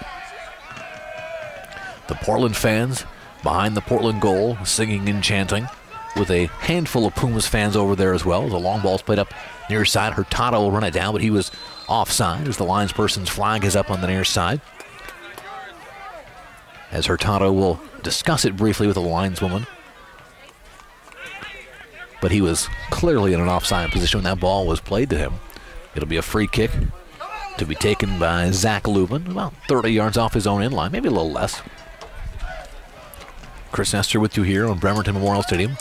The Portland fans behind the Portland goal singing and chanting, with a handful of Pumas fans over there as well. The long ball's played up near side. Hurtado will run it down, but he was offside as the linesperson's flag is up on the near side. As Hurtado will discuss it briefly with the lineswoman. But he was clearly in an offside position when that ball was played to him. It'll be a free kick to be taken by Zach Lubin, about 30 yards off his own end line, maybe a little less. Chris Nestor with you here on Bremerton Memorial Stadium,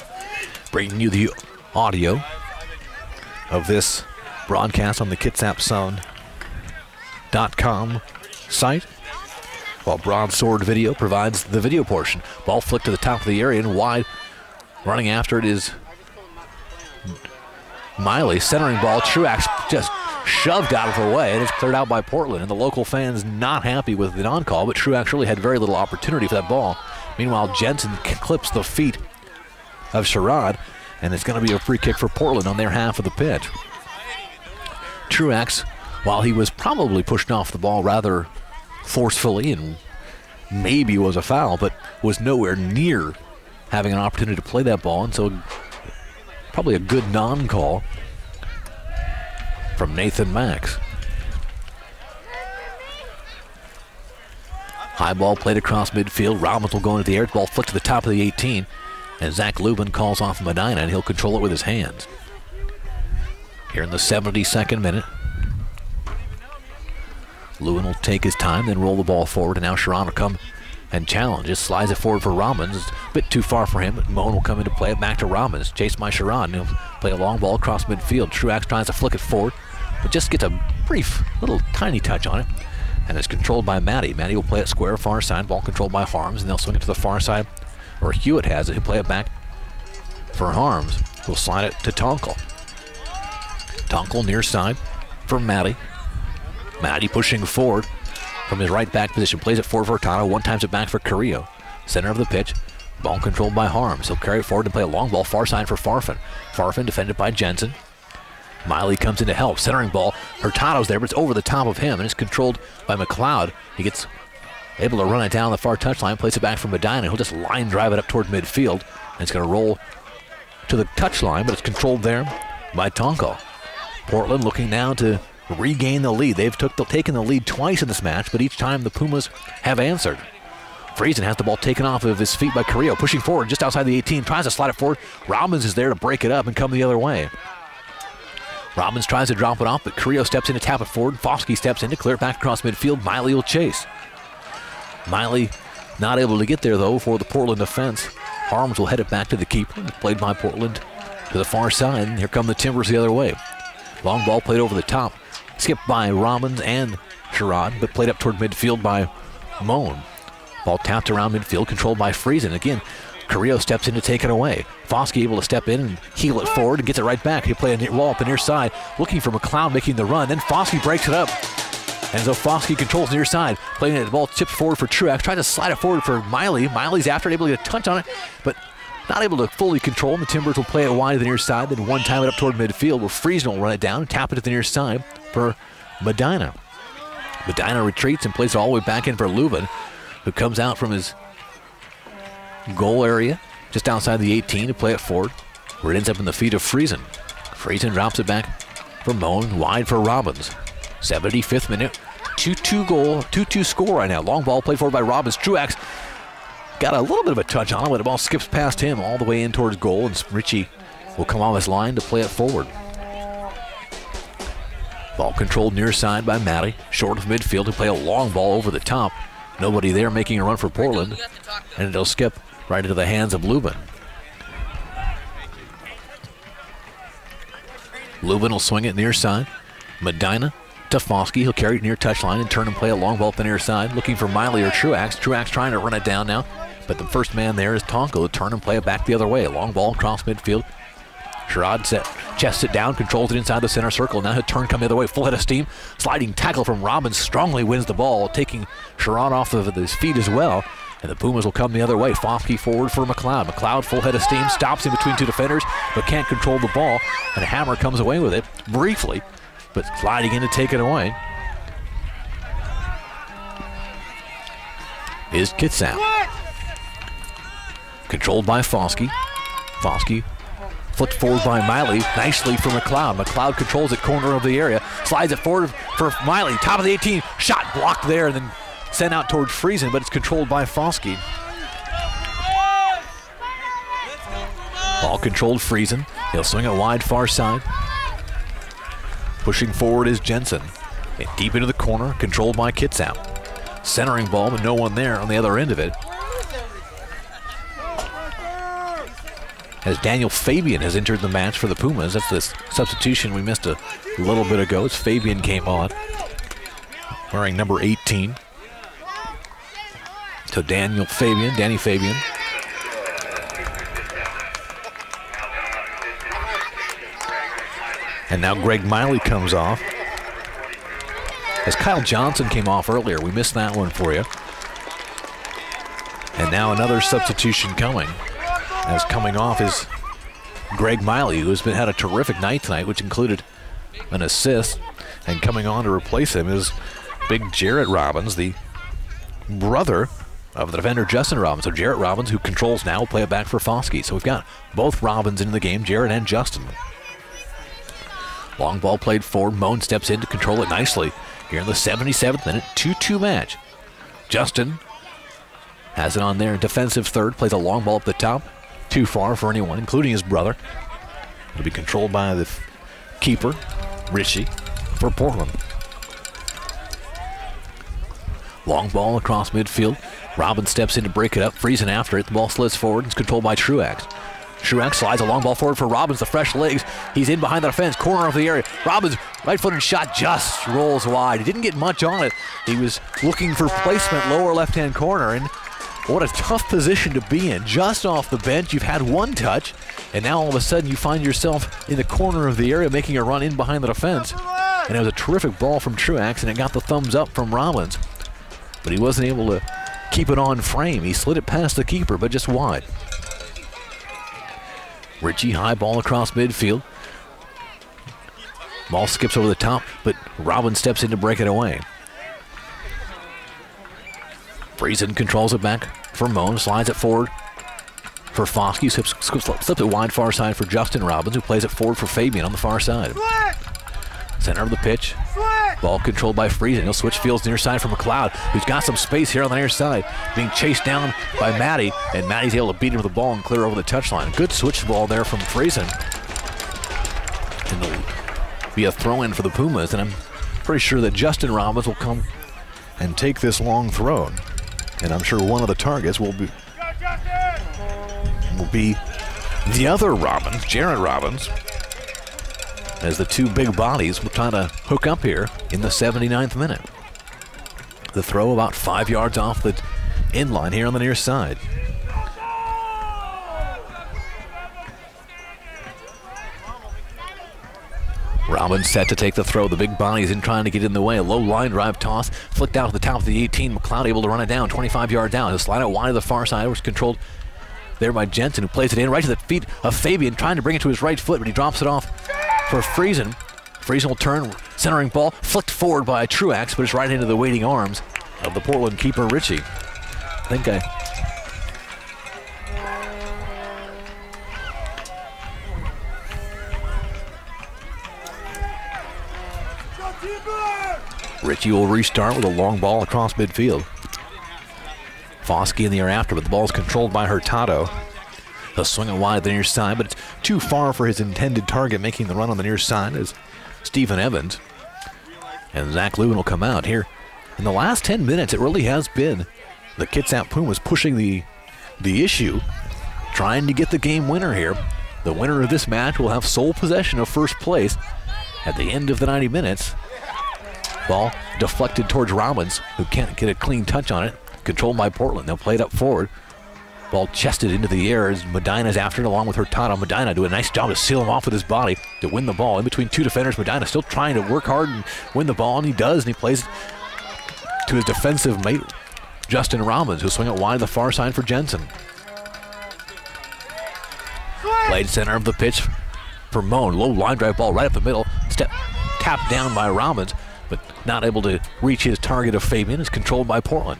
bringing you the audio of this broadcast on the KitsapZone.com site, while Broadsword Video provides the video portion. Ball flicked to the top of the area and wide. Running after it is Miley, centering ball. Truax just shoved out of the way, and it's cleared out by Portland. And the local fans not happy with the non-call, but Truax really had very little opportunity for that ball. Meanwhile, Jensen clips the feet of Sherrod, and it's going to be a free kick for Portland on their half of the pitch. Truax, while he was probably pushed off the ball rather forcefully and maybe was a foul, but was nowhere near having an opportunity to play that ball, and so probably a good non-call from Nathan Max. High ball played across midfield. Robbins will go into the air. Ball flicked to the top of the 18. And Zach Lubin calls off Medina, and he'll control it with his hands. Here in the 72nd minute. Lubin will take his time, then roll the ball forward. And now Sharon will come and challenge. Just slides it forward for Robbins. It's a bit too far for him, but Moan will come into play. Back to Robbins. Chased by Sharon. He'll play a long ball across midfield. Truax tries to flick it forward, but just gets a brief, little tiny touch on it. And it's controlled by Matty. Matty will play it square far side. Ball controlled by Harms, and they'll swing it to the far side. Or Hewitt has it. He'll play it back for Harms. He'll slide it to Tonkel. Tonkel near side for Matty. Matty pushing forward from his right back position. Plays it forward for Hurtado. One times it back for Carrillo. Center of the pitch. Ball controlled by Harms. He'll carry it forward and play a long ball far side for Farfan. Farfan defended by Jensen. Miley comes in to help. Centering ball. Hurtado's there, but it's over the top of him, and it's controlled by McLeod. He gets able to run it down the far touchline, plays it back for Medina. He'll just line drive it up toward midfield, and it's going to roll to the touchline, but it's controlled there by Tonko. Portland looking now to regain the lead. They've taken the lead twice in this match, but each time the Pumas have answered. Friesen has the ball taken off of his feet by Carrillo, pushing forward just outside the 18, tries to slide it forward. Robbins is there to break it up and come the other way. Robbins tries to drop it off, but Carrillo steps in to tap it forward. Foskey steps in to clear it back across midfield. Miley will chase. Miley not able to get there, though, for the Portland defense. Harms will head it back to the keeper, played by Portland to the far side. And here come the Timbers the other way. Long ball played over the top, skipped by Robbins and Sherrod, but played up toward midfield by Moan. Ball tapped around midfield, controlled by Friesen. Again, Carrillo steps in to take it away. Foskey able to step in and heel it forward and gets it right back. He'll play a wall up the near side, looking for McLeod making the run. Then Foskey breaks it up. And so Foskey controls the near side, playing it, the ball tipped forward for Truax, trying to slide it forward for Miley. Miley's after it, able to get a touch on it, but not able to fully control. The Timbers will play it wide to the near side, then one time it up toward midfield where Friesen will run it down and tap it to the near side for Medina. Medina retreats and plays it all the way back in for Leuven, who comes out from his goal area just outside the 18 to play it forward, where it ends up in the feet of Friesen. Friesen drops it back for Moan, wide for Robbins. 75th minute, 2-2 score right now. Long ball played forward by Robbins. Truax got a little bit of a touch on it, but the ball skips past him all the way in towards goal, and Ritchie will come off his line to play it forward. Ball controlled near side by Matty, short of midfield to play a long ball over the top. Nobody there making a run for Portland, and it'll skip right into the hands of Leuven. Leuven will swing it near side. Medina to Foskey. He'll carry it near touchline and turn and play a long ball up the near side, looking for Miley or Truax. Truax trying to run it down now, but the first man there is Tonko to turn and play it back the other way. A long ball across midfield. Sherrod chests it down, controls it inside the center circle. Now he'll turn, come the other way, full head of steam. Sliding tackle from Robbins strongly wins the ball, taking Sherrod off of his feet as well. And the Pumas will come the other way. Foskey forward for McLeod. McLeod, full head of steam, stops in between two defenders, but can't control the ball. And Hammer comes away with it briefly, but sliding in to take it away is Kitsap. Controlled by Foskey. Foskey flipped forward by Miley, nicely for McLeod. McLeod controls it, corner of the area, slides it forward for Miley, top of the 18, shot blocked there, and then sent out towards Friesen, but it's controlled by Foskey. Ball controlled Friesen. He'll swing it wide far side. Pushing forward is Jensen. Deep into the corner, controlled by Kitsap. Centering ball, but no one there on the other end of it. As Daniel Fabian has entered the match for the Pumas. That's the substitution we missed a little bit ago as Fabian came on, wearing number 18. So Danny Fabian. And now Greg Miley comes off. As Kyle Johnson came off earlier, we missed that one for you. And now another substitution coming. As coming off is Greg Miley, who has had a terrific night tonight, which included an assist. And coming on to replace him is big Jarrett Robbins, the brother of the defender Justin Robbins. So Jarrett Robbins, who controls now, will play it back for Foskey. So we've got both Robbins in the game, Jarrett and Justin. Long ball played forward. Moan steps in to control it nicely. Here in the 77th minute, 2-2 match. Justin has it on there in defensive third, plays a long ball up the top. Too far for anyone, including his brother. It'll be controlled by the keeper, Ritchie, for Portland. Long ball across midfield. Robbins steps in to break it up. Friesen after it. The ball slits forward. It's controlled by Truax. Truax slides a long ball forward for Robbins. The fresh legs. He's in behind the defense. Corner of the area. Robbins, right-footed shot, just rolls wide. He didn't get much on it. He was looking for placement, lower left-hand corner. And what a tough position to be in. Just off the bench, you've had one touch, and now all of a sudden you find yourself in the corner of the area making a run in behind the defense. And it was a terrific ball from Truax, and it got the thumbs up from Robbins. But he wasn't able to keep it on frame. He slid it past the keeper, but just wide. Ritchie, high ball across midfield. Ball skips over the top, but Robbins steps in to break it away. Friesen controls it back for Moan, slides it forward for Foskey, slips it wide far side for Justin Robbins, who plays it forward for Fabian on the far side. Center of the pitch. Ball controlled by Friesen. He'll switch fields near side for McLeod, who's got some space here on the near side. Being chased down by Maddie, and Maddie's able to beat him with the ball and clear over the touchline. Good switch ball there from Friesen. And it'll be a throw-in for the Pumas, and I'm pretty sure that Justin Robbins will come and take this long throw. And I'm sure one of the targets will be the other Robbins, Jared Robbins, as the two big bodies will try to hook up here in the 79th minute. The throw about 5 yards off the end line here on the near side. Robbins set to take the throw. The big body's in trying to get in the way. A low line drive toss, flicked out to the top of the 18. McLeod able to run it down, 25 yards down. He'll slide out wide to the far side. It was controlled there by Jensen, who plays it in right to the feet of Fabian, trying to bring it to his right foot, but he drops it off for Friesen. Friesen will turn, centering ball, flicked forward by Truax, but it's right into the waiting arms of the Portland keeper, Richie. Richie will restart with a long ball across midfield. Foskey in the air after, but the ball is controlled by Hurtado. He'll swing it wide to the near side, but it's too far for his intended target, making the run on the near side is Stephen Evans. And Zach Lubin will come out here. In the last 10 minutes, it really has been the Kitsap Pumas pushing the issue, trying to get the game winner here. The winner of this match will have sole possession of first place at the end of the 90 minutes. Ball deflected towards Robbins, who can't get a clean touch on it. Controlled by Portland. They'll play it up forward. Ball chested into the air as Medina's after it along with Hurtado. Medina doing a nice job to seal him off with his body to win the ball. In between two defenders, Medina still trying to work hard and win the ball, and he does, and he plays it to his defensive mate, Justin Robbins, who'll swing it wide to the far side for Jensen. Played center of the pitch for Moan. Low line drive ball right up the middle. Tapped down by Robbins, but not able to reach his target of Fabian. Is controlled by Portland.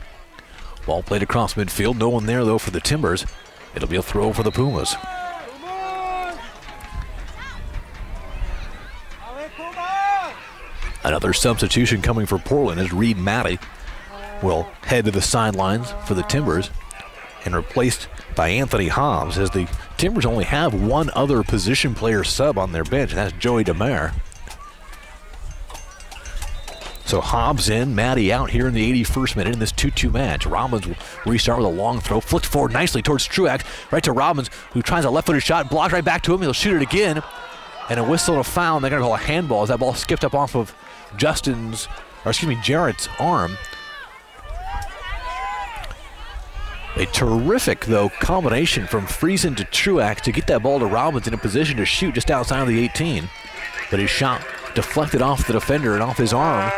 Ball played across midfield. No one there, though, for the Timbers. It'll be a throw for the Pumas. Another substitution coming for Portland as Reed Matty will head to the sidelines for the Timbers and replaced by Anthony Hobbs, as the Timbers only have one other position player sub on their bench, and that's Joey DeMare. So Hobbs in, Matty out here in the 81st minute in this 2-2 match. Robbins will restart with a long throw, flicked forward nicely towards Truax, right to Robbins, who tries a left-footed shot, blocked right back to him. He'll shoot it again, and a whistle and a foul, and they're going to call a handball as that ball skipped up off of Jarrett's arm. A terrific, though, combination from Friesen to Truax to get that ball to Robbins in a position to shoot just outside of the 18. But his shot deflected off the defender and off his arm.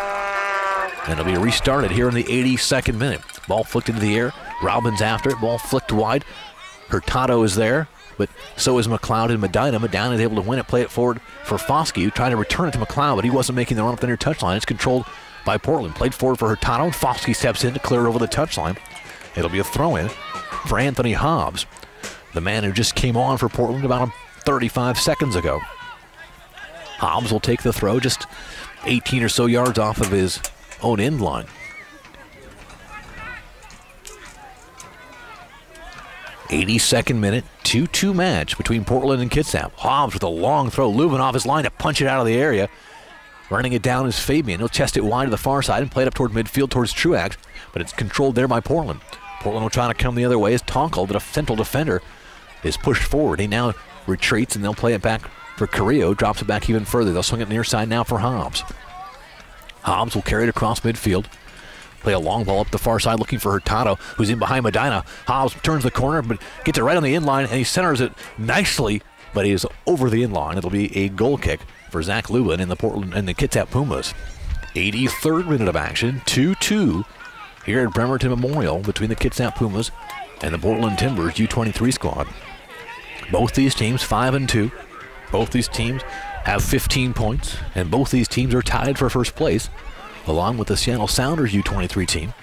And it'll be restarted here in the 82nd minute. Ball flicked into the air. Robbins after it. Ball flicked wide. Hurtado is there, but so is McLeod and Medina. Medina is able to win it, play it forward for Foskey, who tried to return it to McLeod, but he wasn't making the run up the near touchline. It's controlled by Portland. Played forward for Hurtado, and Foskey steps in to clear it over the touchline. It'll be a throw-in for Anthony Hobbs, the man who just came on for Portland about 35 seconds ago. Hobbs will take the throw just 18 or so yards off of his own end line. 82nd minute, 2-2 match between Portland and Kitsap. Hobbs with a long throw, Lubin off his line to punch it out of the area. Running it down is Fabian. He'll chest it wide to the far side and play it up toward midfield towards Truax, but it's controlled there by Portland. Portland will try to come the other way as Tonkel, the central defender, is pushed forward. He now retreats, and they'll play it back for Carrillo. Drops it back even further. They'll swing it near side now for Hobbs. Hobbs will carry it across midfield. Play a long ball up the far side looking for Hurtado, who's in behind Medina. Hobbs turns the corner, but gets it right on the in line, and he centers it nicely, but he is over the in line. It'll be a goal kick for Zach Lubin in the Portland and the Kitsap Pumas. 83rd minute of action, 2-2 here at Bremerton Memorial between the Kitsap Pumas and the Portland Timbers U23 squad. Both these teams 5-2. Both these teams have 15 points, and both these teams are tied for first place, along with the Seattle Sounders U23 team,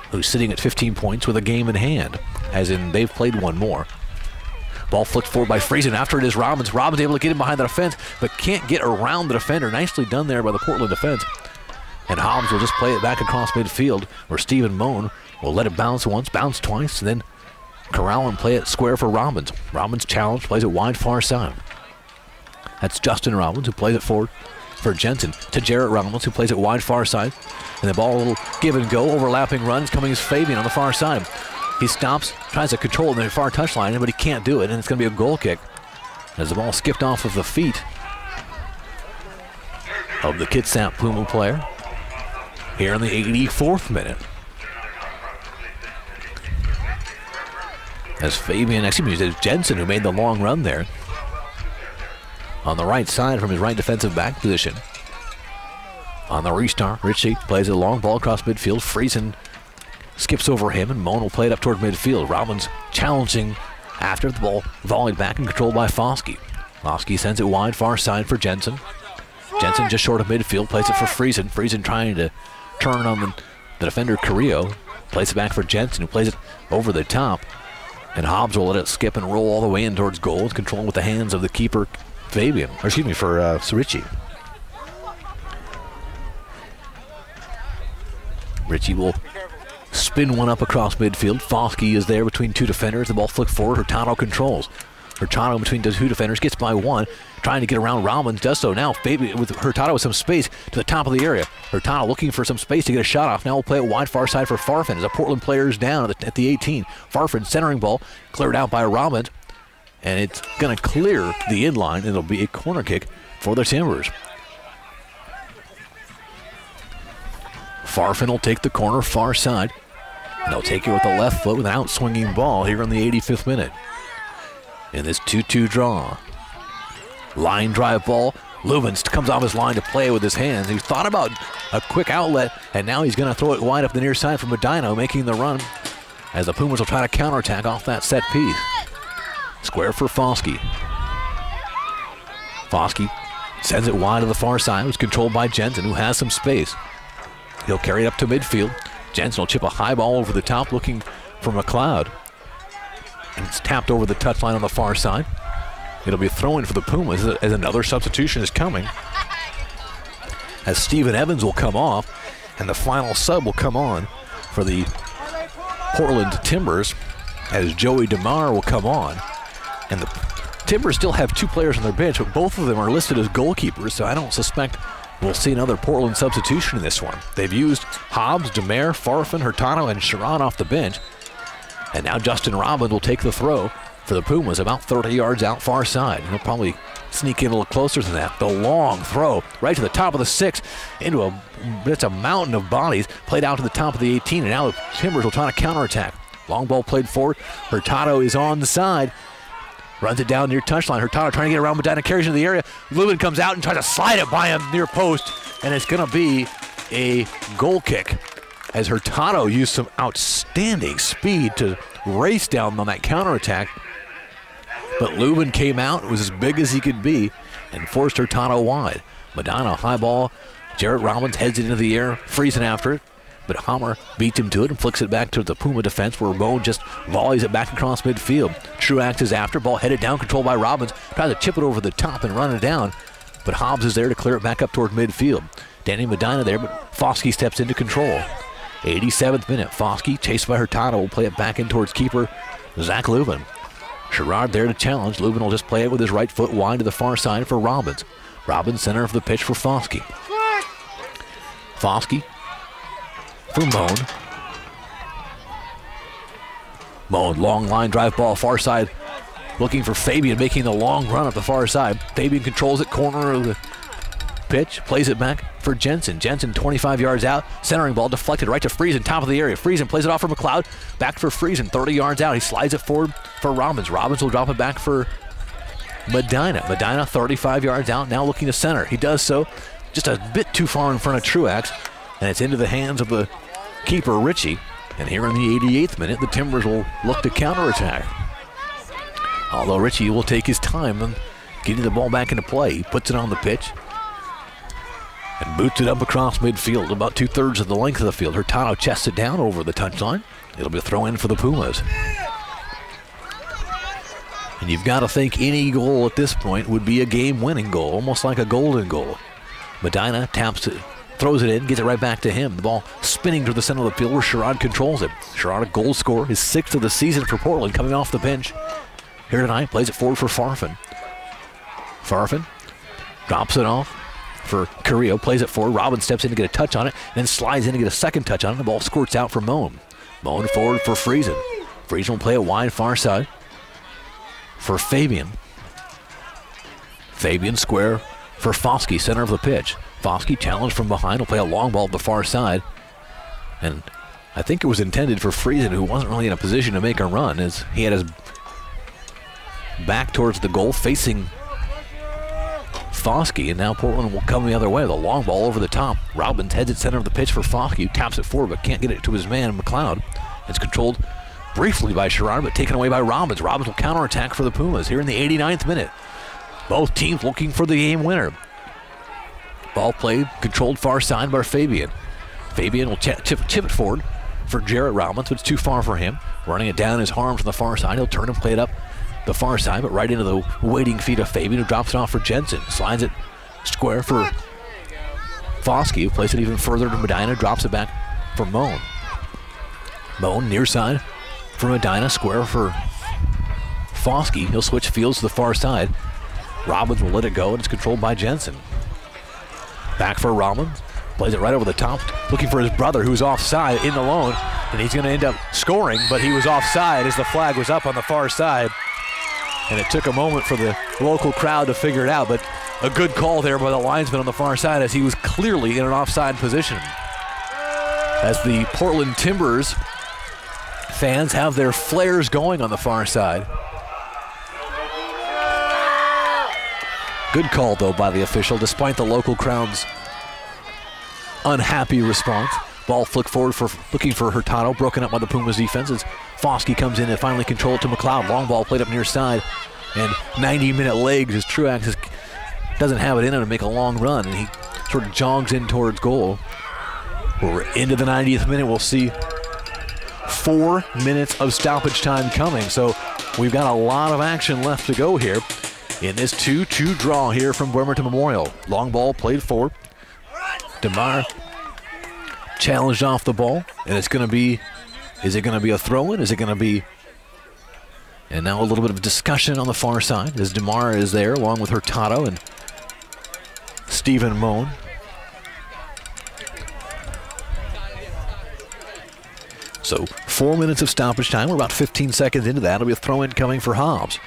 who's sitting at 15 points with a game in hand, as in they've played one more. Ball flicked forward by Friesen. After it is Robbins. Robbins able to get in behind the defense, but can't get around the defender. Nicely done there by the Portland defense. And Hobbs will just play it back across midfield, where Stephen Moan will let it bounce once, bounce twice, and then corral and play it square for Robbins. Robbins challenge, plays it wide far side. That's Justin Robbins who plays it forward for Jensen to Jarrett Robbins, who plays it wide far side. And the ball a little give and go, overlapping runs coming as Fabian on the far side. He stops, tries to control the far touchline, but he can't do it, and it's going to be a goal kick as the ball skipped off of the feet of the Kitsap Puma player here in the 84th minute. As it's Jensen who made the long run there on the right side from his right defensive back position. On the restart, Ritchie plays a long ball across midfield. Friesen skips over him, and Moan will play it up toward midfield. Robbins challenging after the ball, volleyed back and controlled by Foskey. Foskey sends it wide far side for Jensen. Jensen just short of midfield, plays it for Friesen. Friesen trying to turn on the defender Carrillo. Plays it back for Jensen, who plays it over the top. And Hobbs will let it skip and roll all the way in towards goal. It's controlled with the hands of the keeper, Fabian. Or excuse me, for Ritchie. Ritchie will spin one up across midfield. Foskey is there between two defenders. The ball flicked forward. Hurtado controls. Hurtado between the two defenders gets by one, trying to get around Robbins. Does so now. Fabian with Hurtado with some space to the top of the area. Hurtado looking for some space to get a shot off. Now we'll play it wide far side for Farfan as a Portland player is down at the 18. Farfan centering ball cleared out by Robbins, and it's going to clear the inline. It'll be a corner kick for the Timbers. Farfan will take the corner far side. And they'll take it with the left foot with an out-swinging ball here in the 85th minute. In this 2-2 draw. Line drive ball. Lubin comes off his line to play with his hands. He thought about a quick outlet, and now he's going to throw it wide up the near side for Medina, making the run as the Pumas will try to counterattack off that set piece. Square for Foskey. Foskey sends it wide to the far side. It's controlled by Jensen, who has some space. He'll carry it up to midfield. Jensen will chip a high ball over the top looking for McLeod. And it's tapped over the touchline on the far side. It'll be a throw-in for the Pumas as another substitution is coming. As Stephen Evans will come off, and the final sub will come on for the Portland Timbers as Joey DeMar will come on. And the Timbers still have two players on their bench, but both of them are listed as goalkeepers, so I don't suspect we'll see another Portland substitution in this one. They've used Hobbs, Demare, Farfan, Hurtado, and Sharon off the bench. And now Justin Robbins will take the throw for the Pumas about 30 yards out far side. He'll probably sneak in a little closer than that. The long throw right to the top of the 6 into a mountain of bodies played out to the top of the 18. And now the Timbers will try to counterattack. Long ball played forward. Hurtado is on the side. Runs it down near touchline. Hurtado trying to get around Medina, carries into the area. Lubin comes out and tries to slide it by him near post, and it's going to be a goal kick as Hurtado used some outstanding speed to race down on that counterattack. But Lubin came out, was as big as he could be, and forced Hurtado wide. Medina, high ball. Jarrett Robbins heads it into the air, freezing after it. But Hammer beats him to it and flicks it back to the Puma defense, where Moan just volleys it back across midfield. Truax is after, ball headed down, controlled by Robbins. Tries to chip it over the top and run it down, but Hobbs is there to clear it back up toward midfield. Danny Medina there, but Foskey steps into control. 87th minute, Foskey, chased by Hurtado, will play it back in towards keeper Zach Lubin. Sherrod there to challenge. Lubin will just play it with his right foot wide to the far side for Robbins. Robbins center of the pitch for Foskey. Foskey for Moan. Moan, long line drive ball, far side, looking for Fabian, making the long run up the far side. Fabian controls it, corner of the pitch, plays it back for Jensen. Jensen 25 yards out, centering ball deflected right to Friesen, top of the area. Friesen plays it off for McLeod, back for Friesen, 30 yards out. He slides it forward for Robbins. Robbins will drop it back for Medina. Medina 35 yards out, now looking to center. He does so just a bit too far in front of Truax, and it's into the hands of the keeper, Ritchie. And here in the 88th minute, the Timbers will look to counterattack. Although Ritchie will take his time and getting the ball back into play. He puts it on the pitch and boots it up across midfield, about 2/3 of the length of the field. Hurtado chests it down over the touchline. It'll be a throw in for the Pumas. And you've got to think any goal at this point would be a game-winning goal, almost like a golden goal. Medina taps it, throws it in, gets it right back to him. The ball spinning to the center of the field where Sherrod controls it. Sherrod, a goal scorer, his 6th of the season for Portland, coming off the bench here tonight. Plays it forward for Farfan. Farfan drops it off for Carrillo, plays it forward. Robbins steps in to get a touch on it, then slides in to get a second touch on it. The ball squirts out for Moan. Moan forward for Friesen. Friesen will play it wide far side for Fabian. Fabian square for Foskey, center of the pitch. Foskey challenged from behind, will play a long ball to the far side. And I think it was intended for Friesen, who wasn't really in a position to make a run, as he had his back towards the goal facing Foskey, and now Portland will come the other way. The long ball over the top. Robbins heads it center of the pitch for Foskey, who taps it forward but can't get it to his man, McLeod. It's controlled briefly by Sherrod, but taken away by Robbins. Robbins will counterattack for the Pumas here in the 89th minute. Both teams looking for the game winner. Ball played, controlled far side by Fabian. Fabian will chip it forward for Jarrett Robbins, but it's too far for him. Running it down his arm from the far side. He'll turn and play it up the far side, but right into the waiting feet of Fabian, who drops it off for Jensen. Slides it square for Foskey, who plays it even further to Medina, drops it back for Moan. Moan near side for Medina, square for Foskey. He'll switch fields to the far side. Robbins will let it go, and it's controlled by Jensen. Back for Robbins. Plays it right over the top, looking for his brother, who's offside in the lone, and he's going to end up scoring, but he was offside as the flag was up on the far side. And it took a moment for the local crowd to figure it out, but a good call there by the linesman on the far side, as he was clearly in an offside position. As the Portland Timbers fans have their flares going on the far side. Good call, though, by the official, despite the local crowd's unhappy response. Ball flicked forward for looking for Hurtado, broken up by the Pumas defense as Foskey comes in and finally controlled to McLeod. Long ball played up near side, and 90-minute legs as Truax doesn't have it in him to make a long run, and he sort of jogs in towards goal. We're into the 90th minute. We'll see 4 minutes of stoppage time coming, so we've got a lot of action left to go here in this 2-2 draw here from Bremerton Memorial. Long ball played forward. DeMar challenged off the ball, and it's going to be, is it going to be a throw-in? Is it going to be, and now a little bit of discussion on the far side as DeMar is there along with Hurtado and Stephen Moan. So 4 minutes of stoppage time. We're about 15 seconds into that. It'll be a throw-in coming for Hobbs.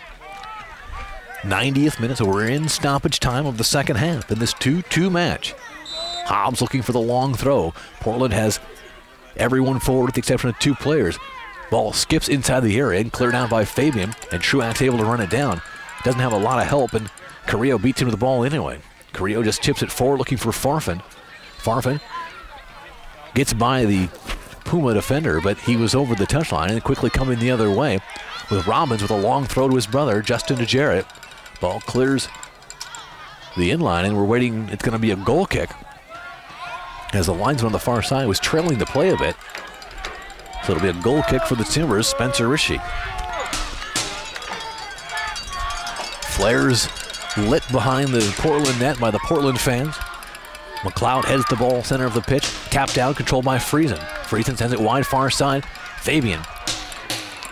90th minute, so we're in stoppage time of the second half in this 2-2 match. Hobbs looking for the long throw. Portland has everyone forward with the exception of 2 players. Ball skips inside the area and cleared out by Fabian, and Truax able to run it down. Doesn't have a lot of help, and Carrillo beats him to the ball anyway. Carrillo just chips it forward looking for Farfan. Farfan gets by the Puma defender, but he was over the touchline and quickly coming the other way with Robbins with a long throw to his brother, Justin to Jarrett. Ball clears the inline, and we're waiting. It's going to be a goal kick as the linesman on the far side was trailing the play a bit. So it'll be a goal kick for the Timbers, Spencer Rishi. Flares lit behind the Portland net by the Portland fans. McLeod heads the ball center of the pitch, tapped down, controlled by Friesen. Friesen sends it wide far side. Fabian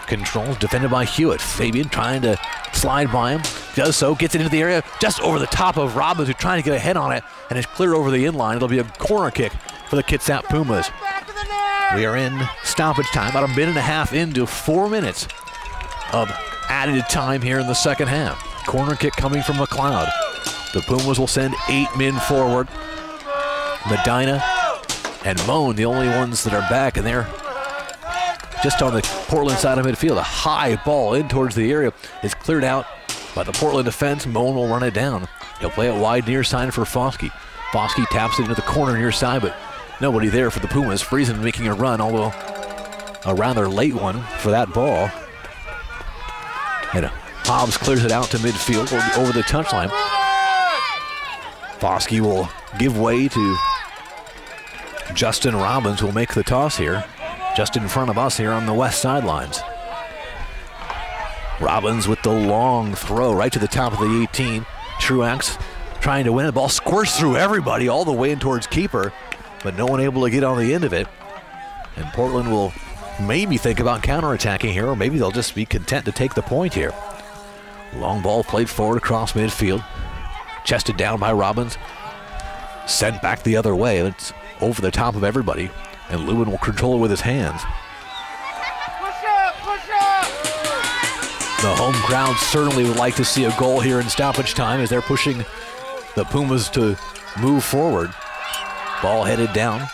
controls, defended by Hewitt. Fabian trying to slide by him, does so, gets it into the area just over the top of Robbins, who's trying to get a head on it, and it's cleared over the inline. It'll be a corner kick for the Kitsap Pumas. We are in stoppage time, about a minute and a half into 4 minutes of added time here in the second half. Corner kick coming from McLeod. The Pumas will send 8 men forward. Medina and Moan, the only ones that are back, and they're just on the Portland side of midfield. A high ball in towards the area is cleared out by the Portland defense. Moan will run it down. He'll play it wide near side for Foskey. Foskey taps it into the corner near side, but nobody there for the Pumas. Friesen making a run, although a rather late one for that ball. And Hobbs clears it out to midfield over the touchline. Foskey will give way to Justin Robbins, who will make the toss here, just in front of us here on the west sidelines. Robbins with the long throw right to the top of the 18. Truax trying to win. The ball squirts through everybody all the way in towards keeper, but no one able to get on the end of it. And Portland will maybe think about counterattacking here, or maybe they'll just be content to take the point here. Long ball played forward across midfield. Chested down by Robbins. Sent back the other way. It's over the top of everybody. And Lewin will control it with his hands. Push up, push up! The home crowd certainly would like to see a goal here in stoppage time as they're pushing the Pumas to move forward. Ball headed down.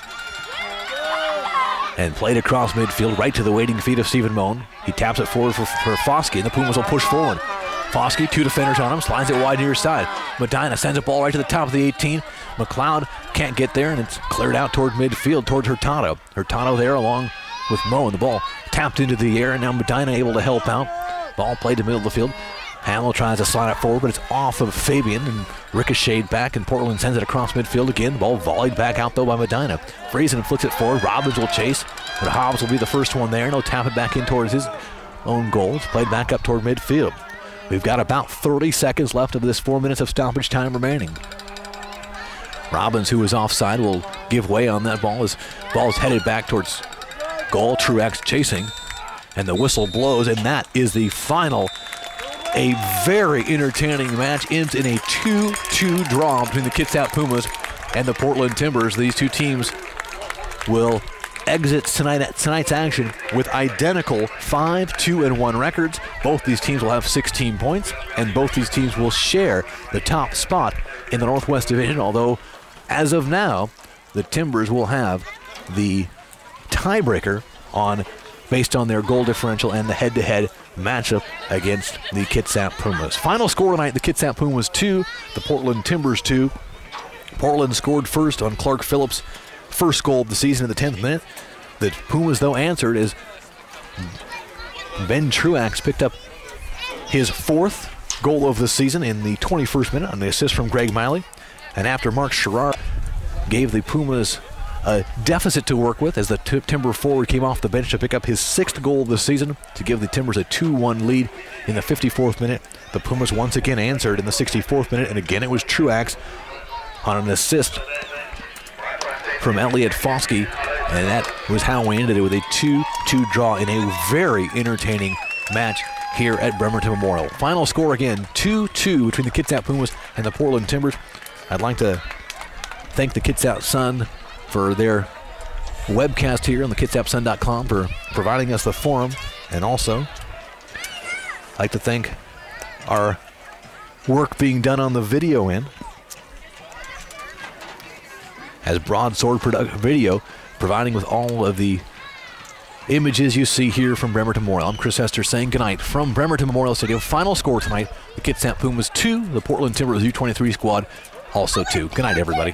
And played across midfield right to the waiting feet of Stephen Moan. He taps it forward for Foskey, and the Pumas will push forward. Foskey, 2 defenders on him, slides it wide near side. Medina sends a ball right to the top of the 18. McLeod can't get there, and it's cleared out toward midfield, towards Hurtado. Hurtado there along with Moan. The ball tapped into the air, and now Medina able to help out. Ball played to the middle of the field. Hamill tries to slide it forward, but it's off of Fabian and ricocheted back, and Portland sends it across midfield again. Ball volleyed back out, though, by Medina. Friesen flicks it forward. Robbins will chase, but Hobbs will be the first one there, and he'll tap it back in towards his own goal. It's played back up toward midfield. We've got about 30 seconds left of this 4 minutes of stoppage time remaining. Robbins, who was offside, will give way on that ball. His ball is headed back towards goal. Truax chasing, and the whistle blows, and that is the final. A very entertaining match ends in a 2-2 draw between the Kitsap Pumas and the Portland Timbers. These two teams will exit tonight's action with identical 5-2-1 records. Both these teams will have 16 points, and both these teams will share the top spot in the Northwest Division, although as of now, the Timbers will have the tiebreaker based on their goal differential and the head-to-head matchup against the Kitsap Pumas. Final score tonight, the Kitsap Pumas 2, the Portland Timbers 2. Portland scored first on Clark Phillips' first goal of the season in the 10th minute. The Pumas, though, answered as Ben Truax picked up his 4th goal of the season in the 21st minute on the assist from Greg Miley. And after Mark Sherrard gave the Pumas a deficit to work with as the Timber forward came off the bench to pick up his 6th goal of the season to give the Timbers a 2-1 lead in the 54th minute. The Pumas once again answered in the 64th minute, and again it was Truax on an assist from Elliot Foskey, and that was how we ended it with a 2-2 draw in a very entertaining match here at Bremerton Memorial. Final score again, 2-2 between the Kitsap Pumas and the Portland Timbers. I'd like to thank the Kitsap Sun for their webcast here on the kitsapsun.com for providing us the forum, and also I'd like to thank our work being done on the video end as Broadsword Video, providing with all of the images you see here from Bremerton Memorial. I'm Chris Hester saying goodnight from Bremerton Memorial Stadium. Final score tonight, the Kitsap Pumas 2, the Portland Timbers U23 squad also 2. Good night, everybody.